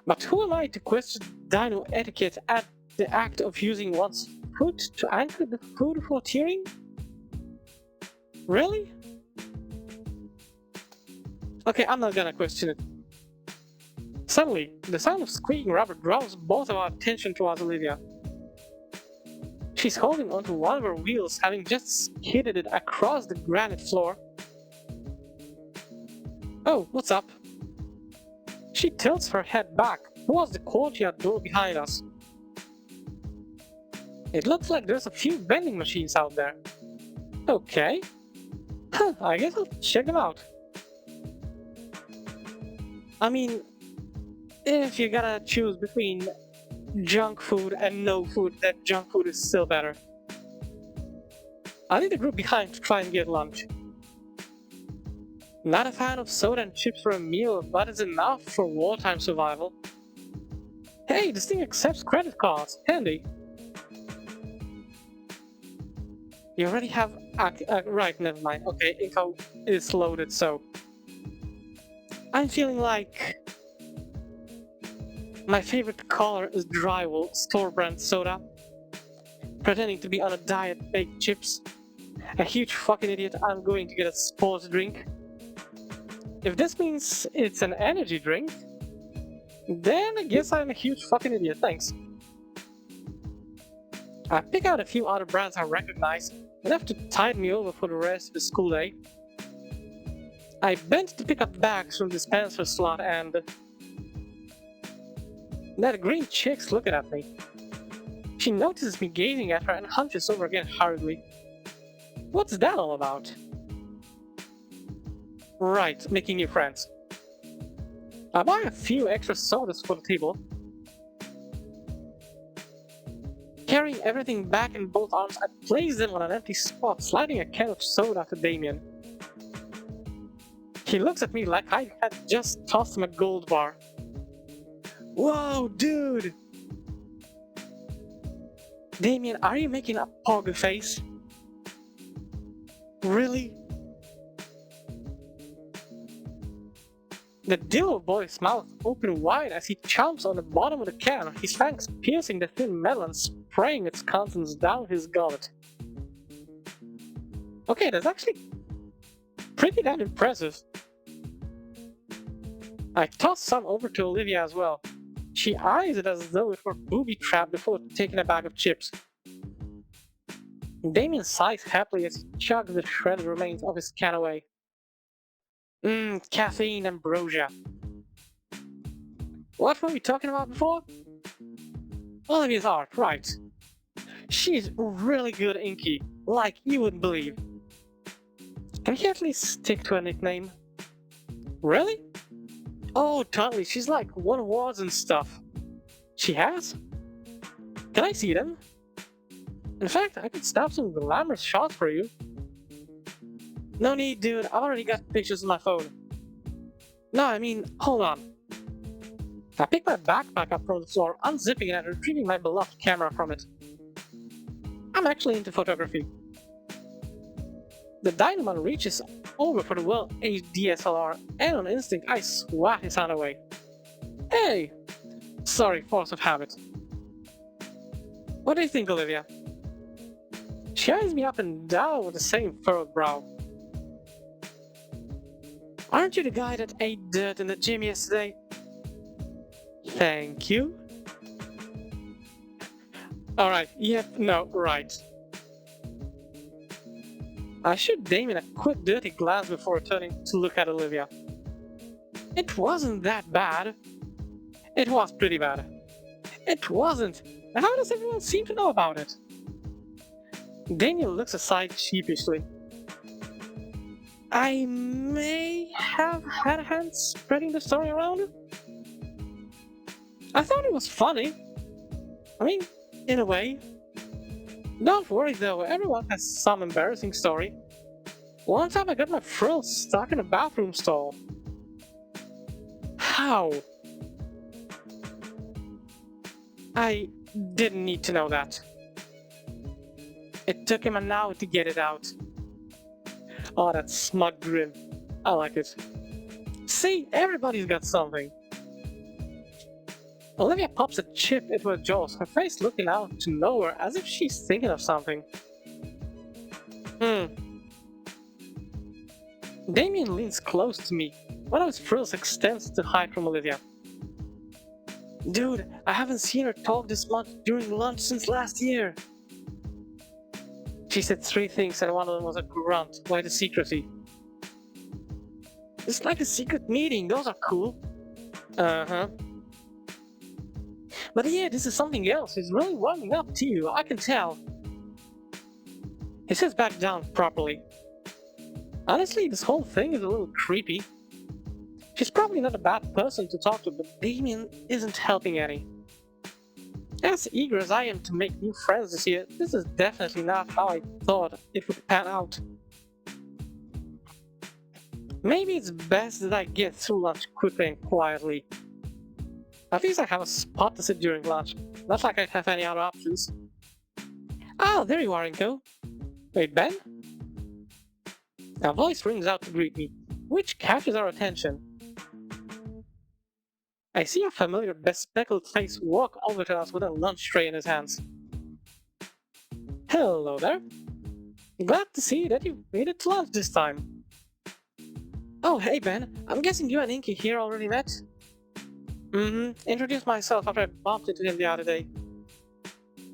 But who am I to question dino etiquette at the act of using one's foot to anchor the food for tearing? Really? Okay, I'm not gonna question it. Suddenly, the sound of squeaking rubber draws both of our attention towards Olivia. She's holding onto one of her wheels, having just skidded it across the granite floor. Oh, what's up? She tilts her head back towards the courtyard door behind us. It looks like there's a few vending machines out there. Okay. I guess I'll check them out. I mean, if you gotta choose between junk food and no food, then junk food is still better. I leave the group behind to try and get lunch. Not a fan of soda and chips for a meal, but it's enough for wartime survival. Hey, this thing accepts credit cards. Handy. You already have... right, never mind. Okay, info is loaded, so... I'm feeling like... My favorite color is drywall, store-brand soda. Pretending to be on a diet, baked chips. A huge fucking idiot, I'm going to get a sports drink. If this means it's an energy drink, then I guess I'm a huge fucking idiot, thanks. I pick out a few other brands I recognize, enough to tide me over for the rest of the school day. I bent to pick up bags from the dispenser slot and... That green chick's looking at me. She notices me gazing at her and hunches over again hurriedly. What's that all about? Right, making new friends. I buy a few extra sodas for the table. Carrying everything back in both arms, I place them on an empty spot, sliding a can of soda to Damien. He looks at me like I had just tossed him a gold bar. Whoa, dude! Damien, are you making a pog face? Really? The Dillo boy's mouth open wide as he chomps on the bottom of the can, his fangs piercing the thin metal and spraying its contents down his gullet. Okay, that's actually pretty damn impressive. I toss some over to Olivia as well. She eyes it as though it were booby-trapped before taking a bag of chips. Damien sighs happily as he chugs the shredded remains of his can away. Caffeine ambrosia. What were we talking about before? Olivia's art, right. She's really good inky, like you wouldn't believe. Can he at least stick to a nickname? Really? Oh, totally. She's like won awards and stuff. She has? Can I see them? In fact, I could snap some glamorous shots for you. No need, dude. I already got pictures on my phone. No, I mean, hold on. I picked my backpack up from the floor, unzipping it and retrieving my beloved camera from it. I'm actually into photography. The dynamo reaches over for the well-aged DSLR, and on instinct I swat his hand away. Hey! Sorry, force of habit. What do you think, Olivia? She eyes me up and down with the same furrowed brow. Aren't you the guy that ate dirt in the gym yesterday? Thank you. Alright, yep, no, right. I shoot Damien a quick dirty glance before turning to look at Olivia. It wasn't that bad. It was pretty bad. It wasn't. How does everyone seem to know about it? Daniel looks aside sheepishly. I may have had a hand spreading the story around. I thought it was funny. I mean, in a way. Don't worry though, everyone has some embarrassing story. One time I got my frills stuck in a bathroom stall. How? I didn't need to know that. It took him an hour to get it out. Oh, that smug grin. I like it. See, everybody's got something. Olivia pops a chip into her jaws, her face looking out to nowhere as if she's thinking of something. Damien leans close to me. One of his frills extends to hide from Olivia. Dude, I haven't seen her talk this much during lunch since last year. She said 3 things and one of them was a grunt. Why the secrecy? It's like a secret meeting, those are cool. Uh-huh. But yeah, this is something else. He's really warming up to you, I can tell. He sits back down properly. Honestly, this whole thing is a little creepy. She's probably not a bad person to talk to, but Damien isn't helping any. As eager as I am to make new friends this year, this is definitely not how I thought it would pan out. Maybe it's best that I get through lunch quickly and quietly. At least I have a spot to sit during lunch, not like I'd have any other options. Ah, there you are, Inko. Wait, Ben? A voice rings out to greet me, which catches our attention. I see a familiar bespectacled face walk over to us with a lunch tray in his hands. Hello there. Glad to see that you made it to lunch this time. Oh, hey Ben, I'm guessing you and Inky here already met? Introduced myself after I bumped into him the other day.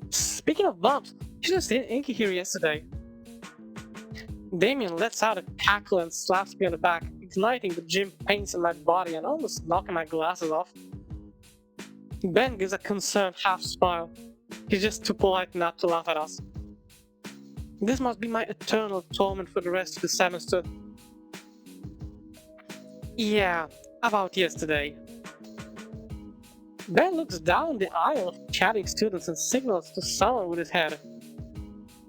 Speaking of bumps, you should have seen Inky here yesterday. Damien lets out a cackle and slaps me on the back, igniting the gym pains in my body and almost knocking my glasses off. Ben gives a concerned half smile. He's just too polite not to laugh at us. This must be my eternal torment for the rest of the semester. Yeah, about yesterday. Ben looks down the aisle of chatting students and signals to someone with his head.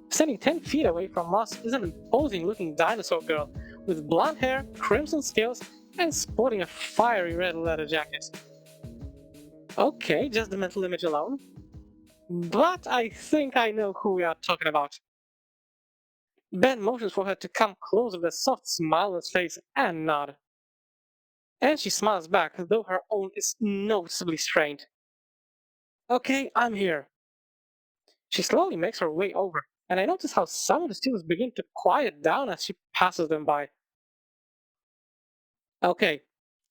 Standing 10 feet away from us is an imposing-looking dinosaur girl with blonde hair, crimson scales, and sporting a fiery red leather jacket. Okay, just the mental image alone. But I think I know who we are talking about. Ben motions for her to come closer with a soft smile on his face and nod. And she smiles back, though her own is noticeably strained. Okay, I'm here. She slowly makes her way over, and I notice how some of the students begin to quiet down as she passes them by. Okay,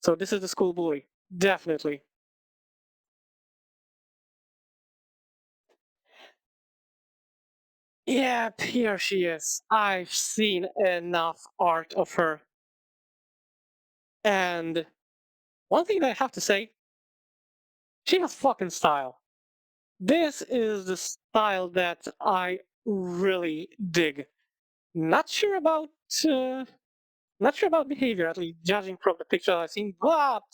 so this is the school bully. Definitely. Yep, here she is. I've seen enough art of her. And one thing that I have to say, she has fucking style. This is the style that I really dig. Not sure about Not sure about behavior, at least judging from the picture I've seen, but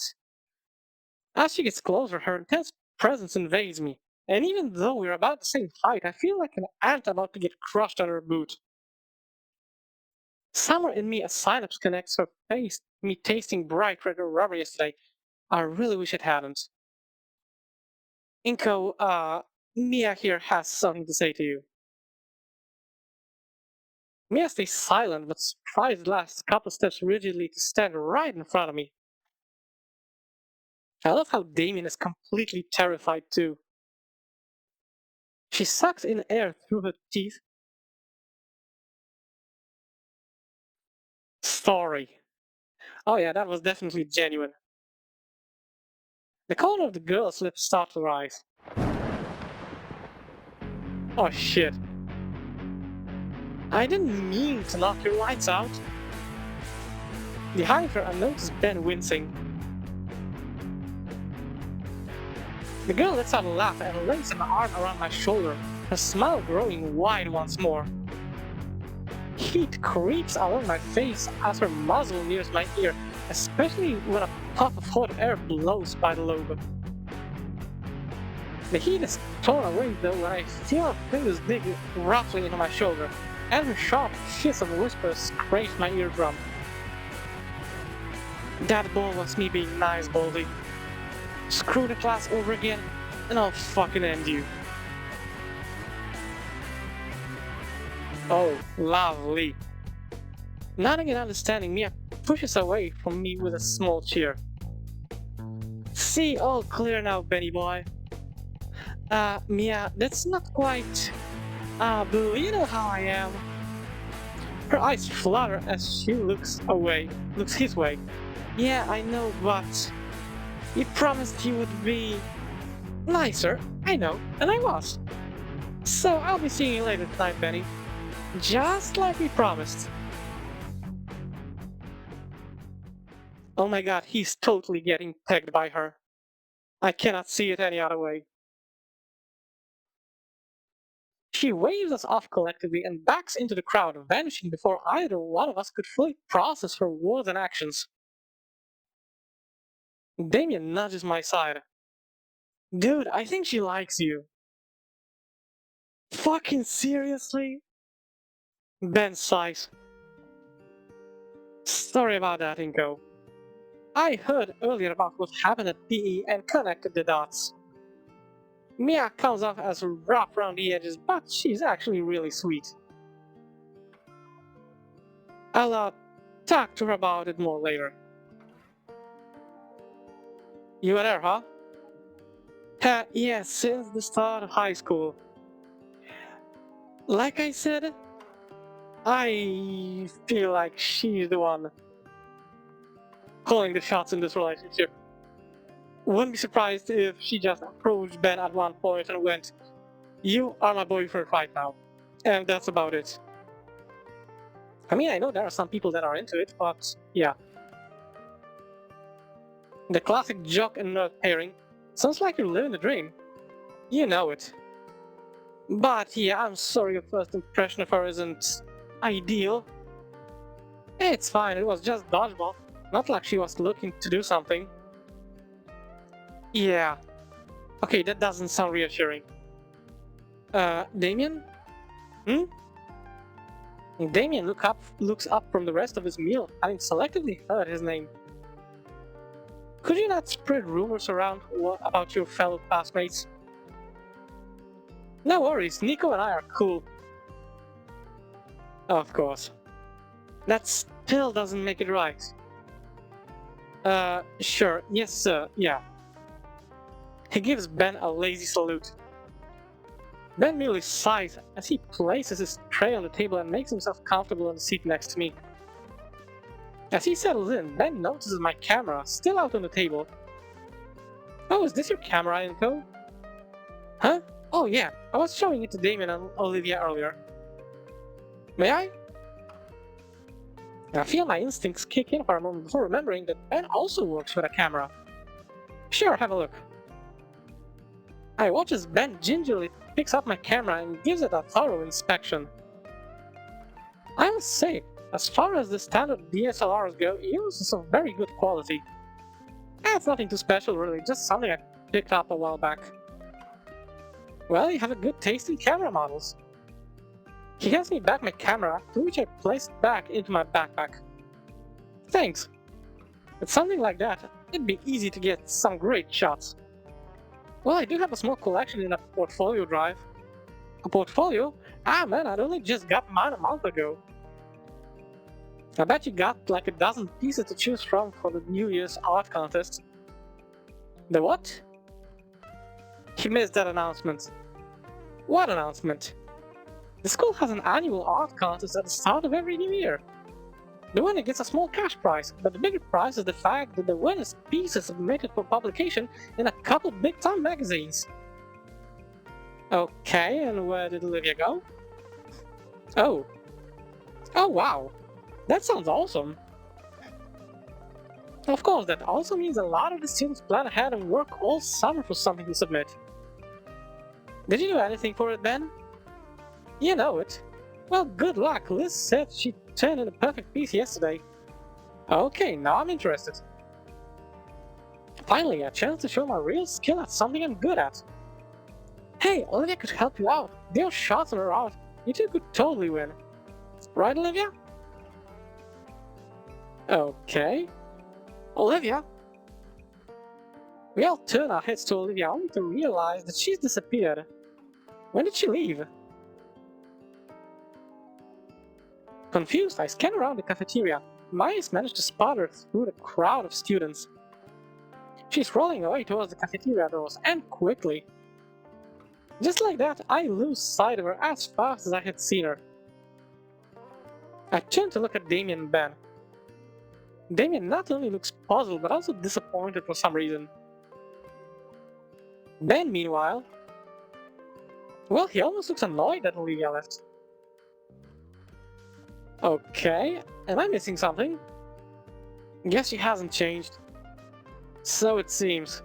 as she gets closer, her intense presence invades me. And even though we're about the same height, I feel like an ant about to get crushed under a boot. Somewhere in me, a synapse connects her face, me tasting bright red rubber yesterday. I really wish it hadn't. Inko, Mia here has something to say to you. Mia stays silent, but strides the last couple steps rigidly to stand right in front of me. I love how Damien is completely terrified too. She sucks in air through her teeth. Sorry. Oh yeah, that was definitely genuine. The corner of the girl's lips start to rise. Oh shit. I didn't mean to knock your lights out. Behind her, I noticed Ben wincing. The girl lets out a laugh and lays an arm around my shoulder, her smile growing wide once more. Heat creeps along my face as her muzzle nears my ear, especially when a puff of hot air blows by the lobe. The heat is torn away though when I feel her fingers dig roughly into my shoulder, and her sharp hiss of whispers scrapes my eardrum. That ball was me being nice, Baldy. Screw the class over again, and I'll fucking end you. Oh, lovely. Nodding and understanding, Mia pushes away from me with a small cheer. See, all clear now, Benny boy. Mia, that's not quite... but you know how I am. Her eyes flutter as she looks his way. Yeah, I know, but... You promised you would be... nicer, I know, and I was. So I'll be seeing you later tonight, Benny. Just like we promised. Oh my god, he's totally getting pegged by her. I cannot see it any other way. She waves us off collectively and backs into the crowd, vanishing before either one of us could fully process her words and actions. Damien nudges my side. Dude, I think she likes you. Fucking seriously? Ben sighs. Sorry about that, Inko. I heard earlier about what happened at PE and connected the dots. Mia comes off as rough around the edges, but she's actually really sweet. I'll talk to her about it more later. You were there, huh? Yeah, since the start of high school. Like I said, I feel like she's the one calling the shots in this relationship. Wouldn't be surprised if she just approached Ben at one point and went, "You are my boyfriend right now." And that's about it. I mean, I know there are some people that are into it, but yeah. The classic jock and nerd pairing. Sounds like you're living the dream. You know it. But yeah, I'm sorry your first impression of her isn't ideal. It's fine, it was just dodgeball. Not like she was looking to do something. Yeah. Okay, that doesn't sound reassuring. Damien? Hmm? Damien looks up from the rest of his meal, having selectively heard his name. Could you not spread rumors around about your fellow classmates? No worries, Nico and I are cool. Of course. That still doesn't make it right. Sure, yes sir, yeah. He gives Ben a lazy salute. Ben merely sighs as he places his tray on the table and makes himself comfortable on the seat next to me. As he settles in, Ben notices my camera still out on the table. Oh, is this your camera, Inko? Huh? Oh yeah, I was showing it to Damien and Olivia earlier. May I? I feel my instincts kick in for a moment before remembering that Ben also works with a camera. Sure, have a look. I watch as Ben gingerly picks up my camera and gives it a thorough inspection. I must say, As far as the standard DSLRs go, yours is of very good quality. It's nothing too special really, just something I picked up a while back. Well, you have a good taste in camera models. He hands me back my camera, to which I placed back into my backpack. Thanks. With something like that, it'd be easy to get some great shots. Well, I do have a small collection in a portfolio drive. A portfolio? Ah man, I'd only just got mine a month ago. I bet you got like a dozen pieces to choose from for the New Year's art contest. The what? He missed that announcement. What announcement? The school has an annual art contest at the start of every new year. The winner gets a small cash prize, but the bigger prize is the fact that the winner's piece is submitted for publication in a couple big-time magazines. Okay, and where did Olivia go? Oh. Oh wow. That sounds awesome. Of course, that also means a lot of the students plan ahead and work all summer for something to submit. Did you do anything for it, Ben? You know it. Well, good luck. Liz said she turned in a perfect piece yesterday. Okay, now I'm interested. Finally, a chance to show my real skill at something I'm good at. Hey, Olivia could help you out. There are shots on her art. You two could totally win. Right, Olivia? Okay. Olivia? We all turn our heads to Olivia only to realize that she's disappeared. When did she leave? Confused, I scan around the cafeteria. My eyes managed to spot her through the crowd of students. She's rolling away towards the cafeteria doors, and quickly. Just like that, I lose sight of her as fast as I had seen her. I turn to look at Damien and Ben. Damien not only looks puzzled, but also disappointed for some reason. Ben, meanwhile, well, he almost looks annoyed that Olivia left. Okay, am I missing something? Guess she hasn't changed. So it seems.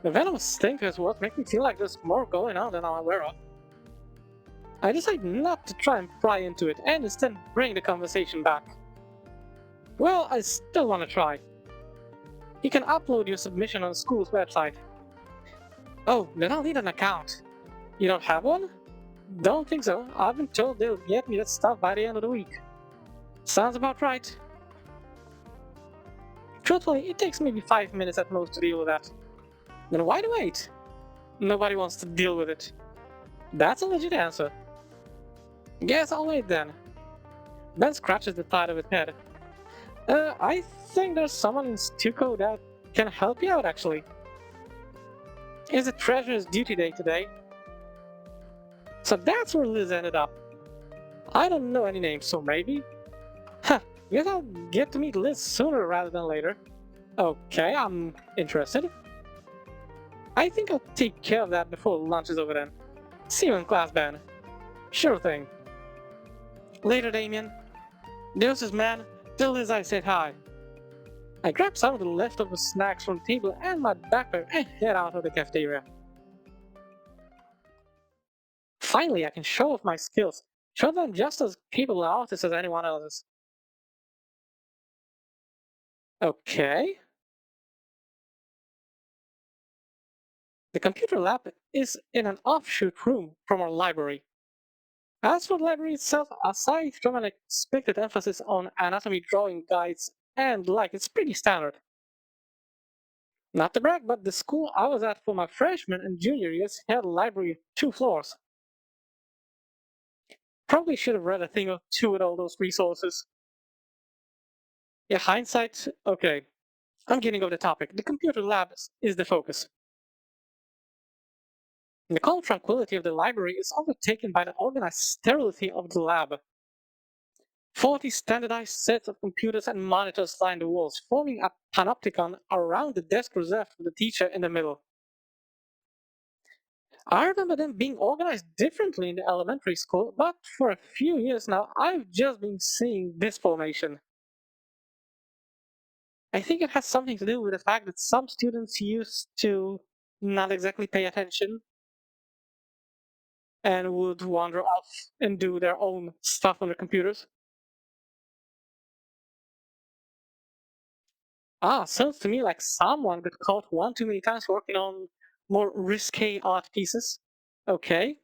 The venomous stinkers words make me feel like there's more going on than I'm aware of. I decide not to try and pry into it and instead bring the conversation back. Well, I still want to try. You can upload your submission on the school's website. Oh, then I'll need an account. You don't have one? Don't think so. I've been told they'll get me that stuff by the end of the week. Sounds about right. Truthfully, it takes maybe 5 minutes at most to deal with that. Then why wait? Nobody wants to deal with it. That's a legit answer. Guess I'll wait then. Ben scratches the side of his head. I think there's someone in Stuco that can help you out actually. It's the treasurer's duty day today. So that's where Liz ended up. I don't know any names, so maybe? Huh, guess I'll get to meet Liz sooner rather than later. Okay, I'm interested. I think I'll take care of that before lunch is over then. See you in class, Ben. Sure thing. Later, Damien. Deuces, man. Till Liz I said hi. I grab some of the leftover snacks from the table and my backpack and head out of the cafeteria. Finally, I can show off my skills. Show them just as capable an artist as anyone else. Okay. The computer lab is in an offshoot room from our library. As for the library itself, aside from an expected emphasis on anatomy drawing guides and like, it's pretty standard. Not to brag, but the school I was at for my freshman and junior years had a library of 2 floors. Probably should have read a thing or two with all those resources. Yeah, hindsight, okay. I'm getting off the topic. The computer lab is the focus. The calm tranquility of the library is overtaken by the organized sterility of the lab. 40 standardized sets of computers and monitors line the walls, forming a panopticon around the desk reserved for the teacher in the middle. I remember them being organized differently in the elementary school, but for a few years now, I've just been seeing this formation. I think it has something to do with the fact that some students used to not exactly pay attention and would wander off and do their own stuff on their computers. Ah, sounds to me like someone got caught one too many times working on more risque art pieces. Okay.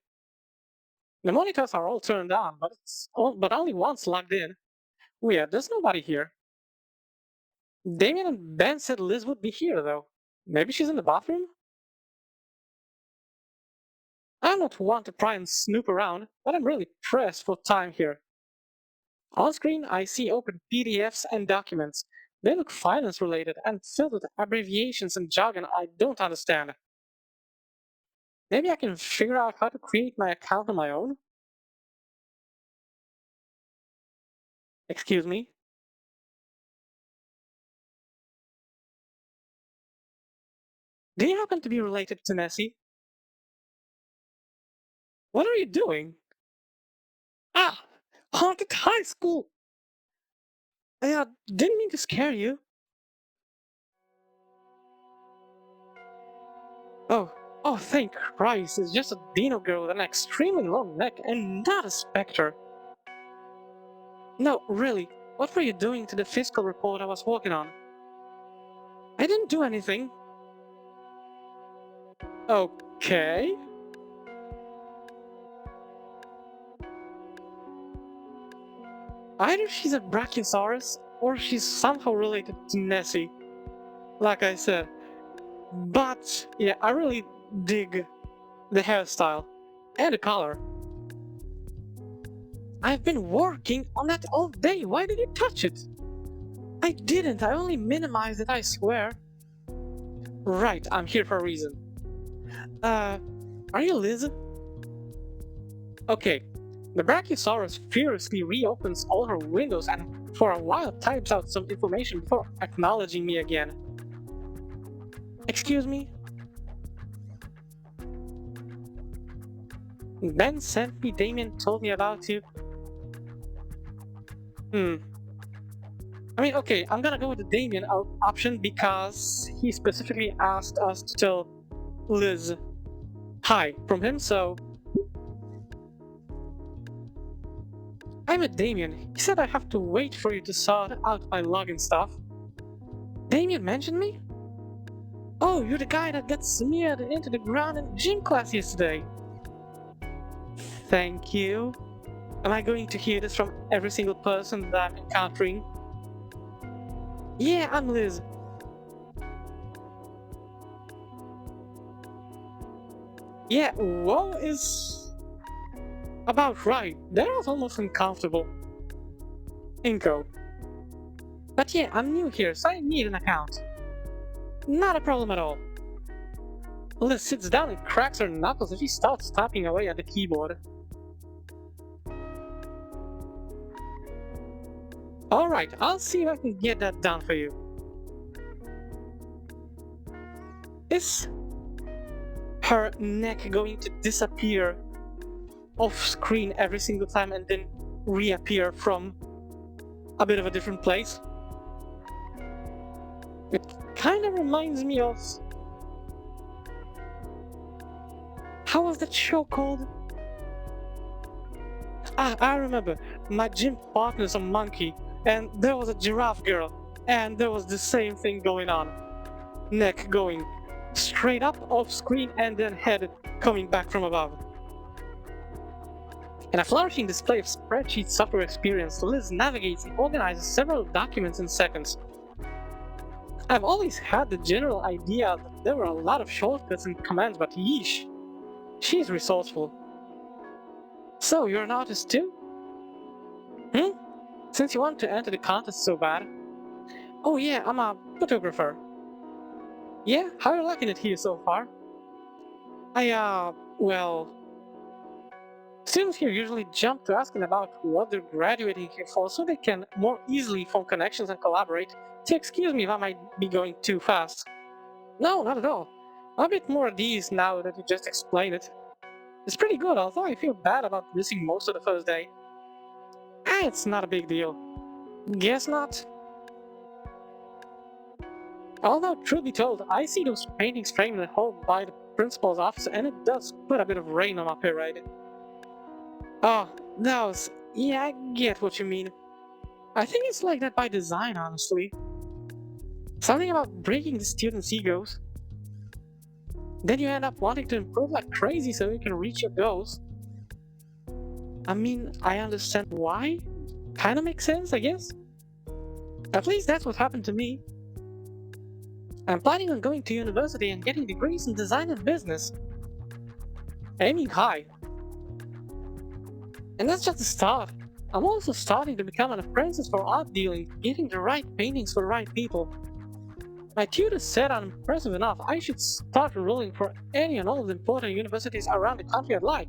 The monitors are all turned on, but only one's logged in. Weird, there's nobody here. Damien and Ben said Liz would be here though. Maybe she's in the bathroom? I'm not one to try and snoop around, but I'm really pressed for time here. On screen, I see open PDFs and documents. They look finance related and filled with abbreviations and jargon I don't understand. Maybe I can figure out how to create my account on my own? Excuse me? Do you happen to be related to Nessie? What are you doing? Ah! Haunted high school! I didn't mean to scare you. Oh, oh, thank Christ, it's just a dino girl with an extremely long neck and not a specter. No, really, what were you doing to the fiscal report I was working on? I didn't do anything. Okay. Either she's a Brachiosaurus, or she's somehow related to Nessie. Like I said. But, yeah, I really dig the hairstyle and the color. I've been working on that all day. Why did you touch it? I didn't. I only minimized it, I swear. Right, I'm here for a reason. Are you Liz? Okay. The Brachiosaurus furiously reopens all her windows and for a while types out some information before acknowledging me again. Excuse me? Ben sent me Damien told me about you. I mean, okay, I'm gonna go with the Damien option because he specifically asked us to tell Liz hi from him, so I'm with Damien. He said I have to wait for you to sort out my login stuff. Damien mentioned me? Oh, you're the guy that got smeared into the ground in gym class yesterday. Thank you. Am I going to hear this from every single person that I'm encountering? Yeah, I'm Liz. Yeah, woe is about right. That was almost uncomfortable. Inco. But yeah, I'm new here, so I need an account. Not a problem at all. Liz sits down and cracks her knuckles as she starts tapping away at the keyboard. Alright, I'll see if I can get that done for you. Is her neck going to disappear off screen every single time and then reappear from a bit of a different place? It kind of reminds me of... How was that show called? Ah, I remember. My gym partner's a monkey, and there was a giraffe girl, and there was the same thing going on. Neck going straight up off screen and then head coming back from above. In a flourishing display of spreadsheet software experience, Liz navigates and organizes several documents in seconds. I've always had the general idea that there were a lot of shortcuts and commands, but yeesh, she's resourceful. So, you're an artist too? Since you want to enter the contest so bad. Oh yeah, I'm a photographer. Yeah, how are you liking it here so far? Well... Students here usually jump to asking about what they're graduating here for so they can more easily form connections and collaborate. So excuse me if I might be going too fast. No, not at all. I'm a bit more at ease now that you just explained it. It's pretty good, although I feel bad about missing most of the first day. It's not a big deal. Guess not. Although, truth be told, I see those paintings framed at home by the principal's office and it does put a bit of rain on my parade. Oh, those. Yeah, I get what you mean. I think it's like that by design, honestly. Something about breaking the students' egos. Then you end up wanting to improve like crazy so you can reach your goals. I mean, I understand why. Kinda makes sense, I guess. At least that's what happened to me. I'm planning on going to university and getting degrees in design and business. Aiming high. And that's just the start. I'm also starting to become an apprentice for art dealing, getting the right paintings for the right people. My tutor said I'm impressive enough, I should start enrolling for any and all of the important universities around the country I'd like.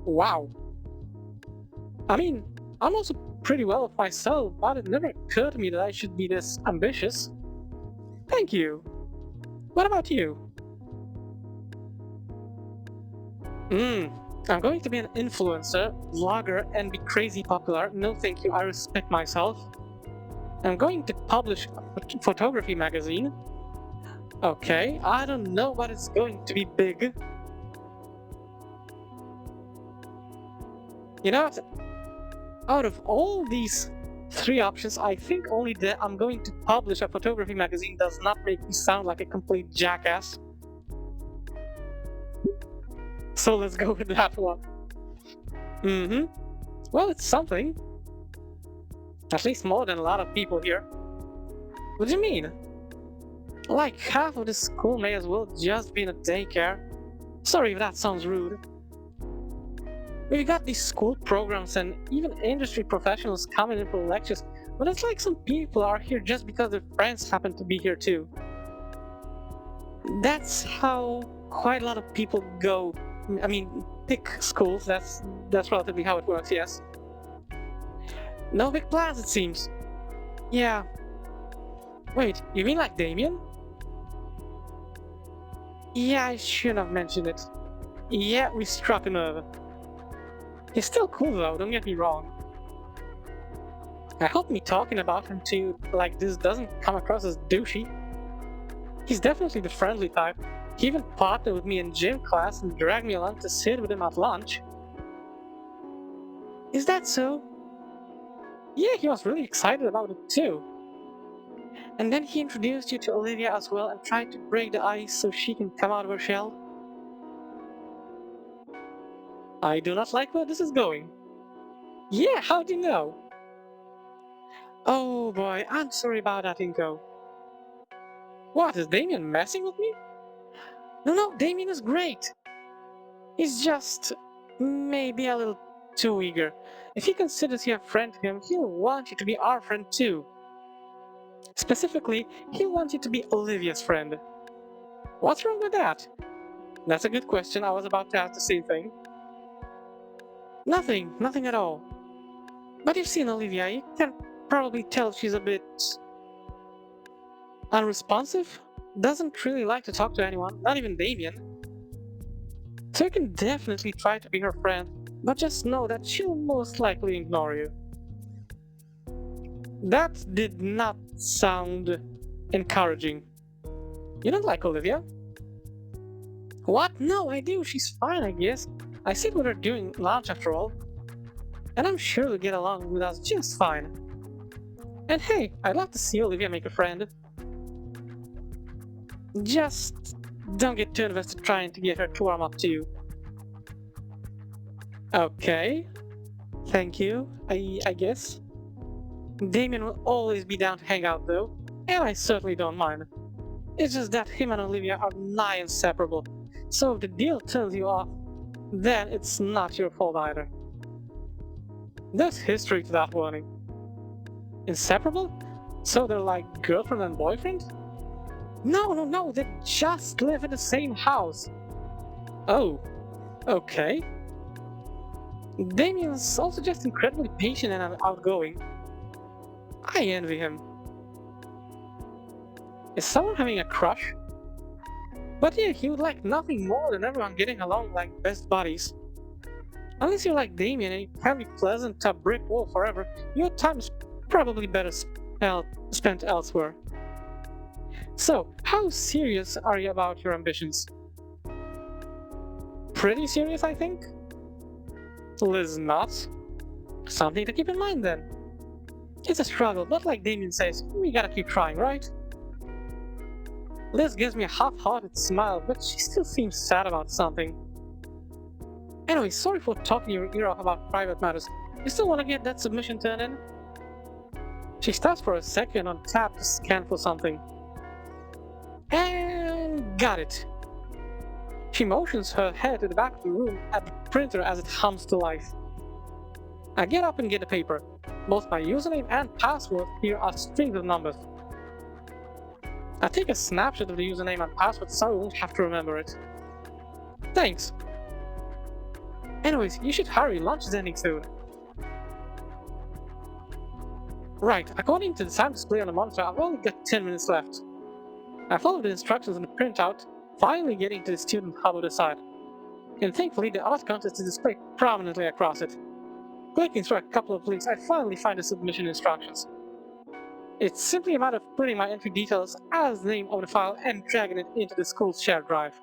Wow. I mean, I'm also pretty well off myself, but it never occurred to me that I should be this ambitious. Thank you. What about you? I'm going to be an influencer, vlogger, and be crazy popular. No thank you, I respect myself. I'm going to publish a photography magazine. Okay, I don't know, but it's going to be big. You know, out of all these three options, I think only that I'm going to publish a photography magazine does not make me sound like a complete jackass. So let's go with that one. Well, it's something. At least more than a lot of people here. What do you mean? Like half of the school may as well just be in a daycare. Sorry if that sounds rude. We've got these school programs and even industry professionals coming in for lectures, but it's like some people are here just because their friends happen to be here too. That's how quite a lot of people go. I mean, pick schools, that's relatively how it works, yes. No big plans, it seems. Yeah. Wait, you mean like Damien? Yeah, I shouldn't have mentioned it. Yeah, we struck a nerve. He's still cool though, don't get me wrong. I hope me talking about him to you like this doesn't come across as douchey. He's definitely the friendly type. He even partnered with me in gym class and dragged me along to sit with him at lunch. Is that so? Yeah, he was really excited about it too. And then he introduced you to Olivia as well and tried to break the ice so she can come out of her shell. I do not like where this is going. Yeah, how do you know? Oh boy, I'm sorry about that, Inko. What, is Damien messing with me? No, Damien is great. He's just maybe a little too eager. If he considers you a friend to him, he'll want you to be our friend too. Specifically, he'll want you to be Olivia's friend. What's wrong with that? That's a good question, I was about to ask the same thing. Nothing at all. But you've seen Olivia, you can probably tell she's a bit unresponsive. Doesn't really like to talk to anyone, not even Damien. So you can definitely try to be her friend, but just know that she'll most likely ignore you. That did not sound encouraging. You don't like Olivia? What? No, I do. She's fine, I guess. I sit with her during lunch after all. And I'm sure we'll get along with us just fine. And hey, I'd love to see Olivia make a friend. Just don't get too invested trying to get her to warm up to you. Okay. Thank you, I guess. Damien will always be down to hang out though, and I certainly don't mind. It's just that him and Olivia are nigh inseparable, so if the deal turns you off, then it's not your fault either. There's history to that warning. Inseparable? So they're like girlfriend and boyfriend? No, they just live in the same house. Oh, okay. Damien's also just incredibly patient and outgoing. I envy him. Is someone having a crush? But yeah, he would like nothing more than everyone getting along like best buddies. Unless you're like Damien and you can be pleasant to a brick wall forever, your time is probably better spent elsewhere. So, how serious are you about your ambitions? Pretty serious, I think? Liz not. Something to keep in mind then. It's a struggle, but like Damien says, we gotta keep trying, right? Liz gives me a half-hearted smile, but she still seems sad about something. Anyway, sorry for talking your ear off about private matters. You still want to get that submission turned in? She stops for a second on tap to scan for something. And got it. She motions her head to the back of the room at the printer as it hums to life. I get up and get the paper. Both my username and password here are strings of numbers. I take a snapshot of the username and password so I won't have to remember it. Thanks. Anyways, you should hurry, lunch is ending soon. Right, according to the time display on the monitor, I've only got 10 minutes left. I follow the instructions on the printout, finally getting to the student hub of the site. And thankfully the art contest is displayed prominently across it. Clicking through a couple of links, I finally find the submission instructions. It's simply a matter of putting my entry details as the name of the file and dragging it into the school's shared drive.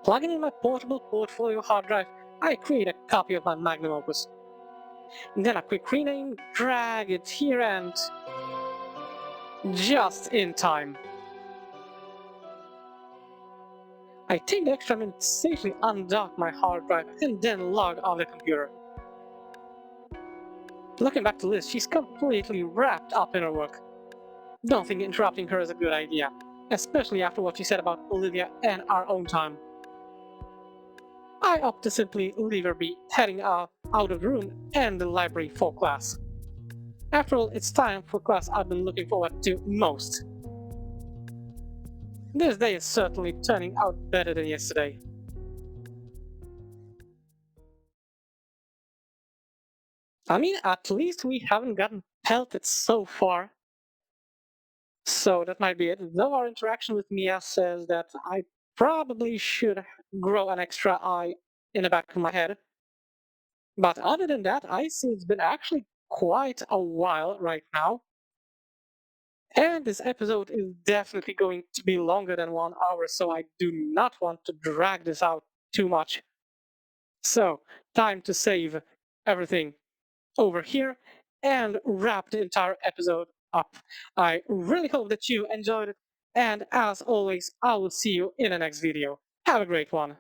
Plugging in my portable portfolio hard drive, I create a copy of my magnum opus. And then a quick rename, drag it here and... just in time. I take the extra minute to safely undock my hard drive and then log off the computer. Looking back to Liz, she's completely wrapped up in her work. Don't think interrupting her is a good idea, especially after what she said about Olivia and our own time. I opt to simply leave her be, heading out of the room and the library for class. After all, it's time for class I've been looking forward to most. This day is certainly turning out better than yesterday. I mean, at least we haven't gotten pelted so far. So that might be it. Though our interaction with Mia says that I probably should grow an extra eye in the back of my head. But other than that, I see it's been actually quite a while right now. And this episode is definitely going to be longer than 1 hour, so I do not want to drag this out too much. So, time to save everything over here and wrap the entire episode up. I really hope that you enjoyed it, and as always, I will see you in the next video. Have a great one.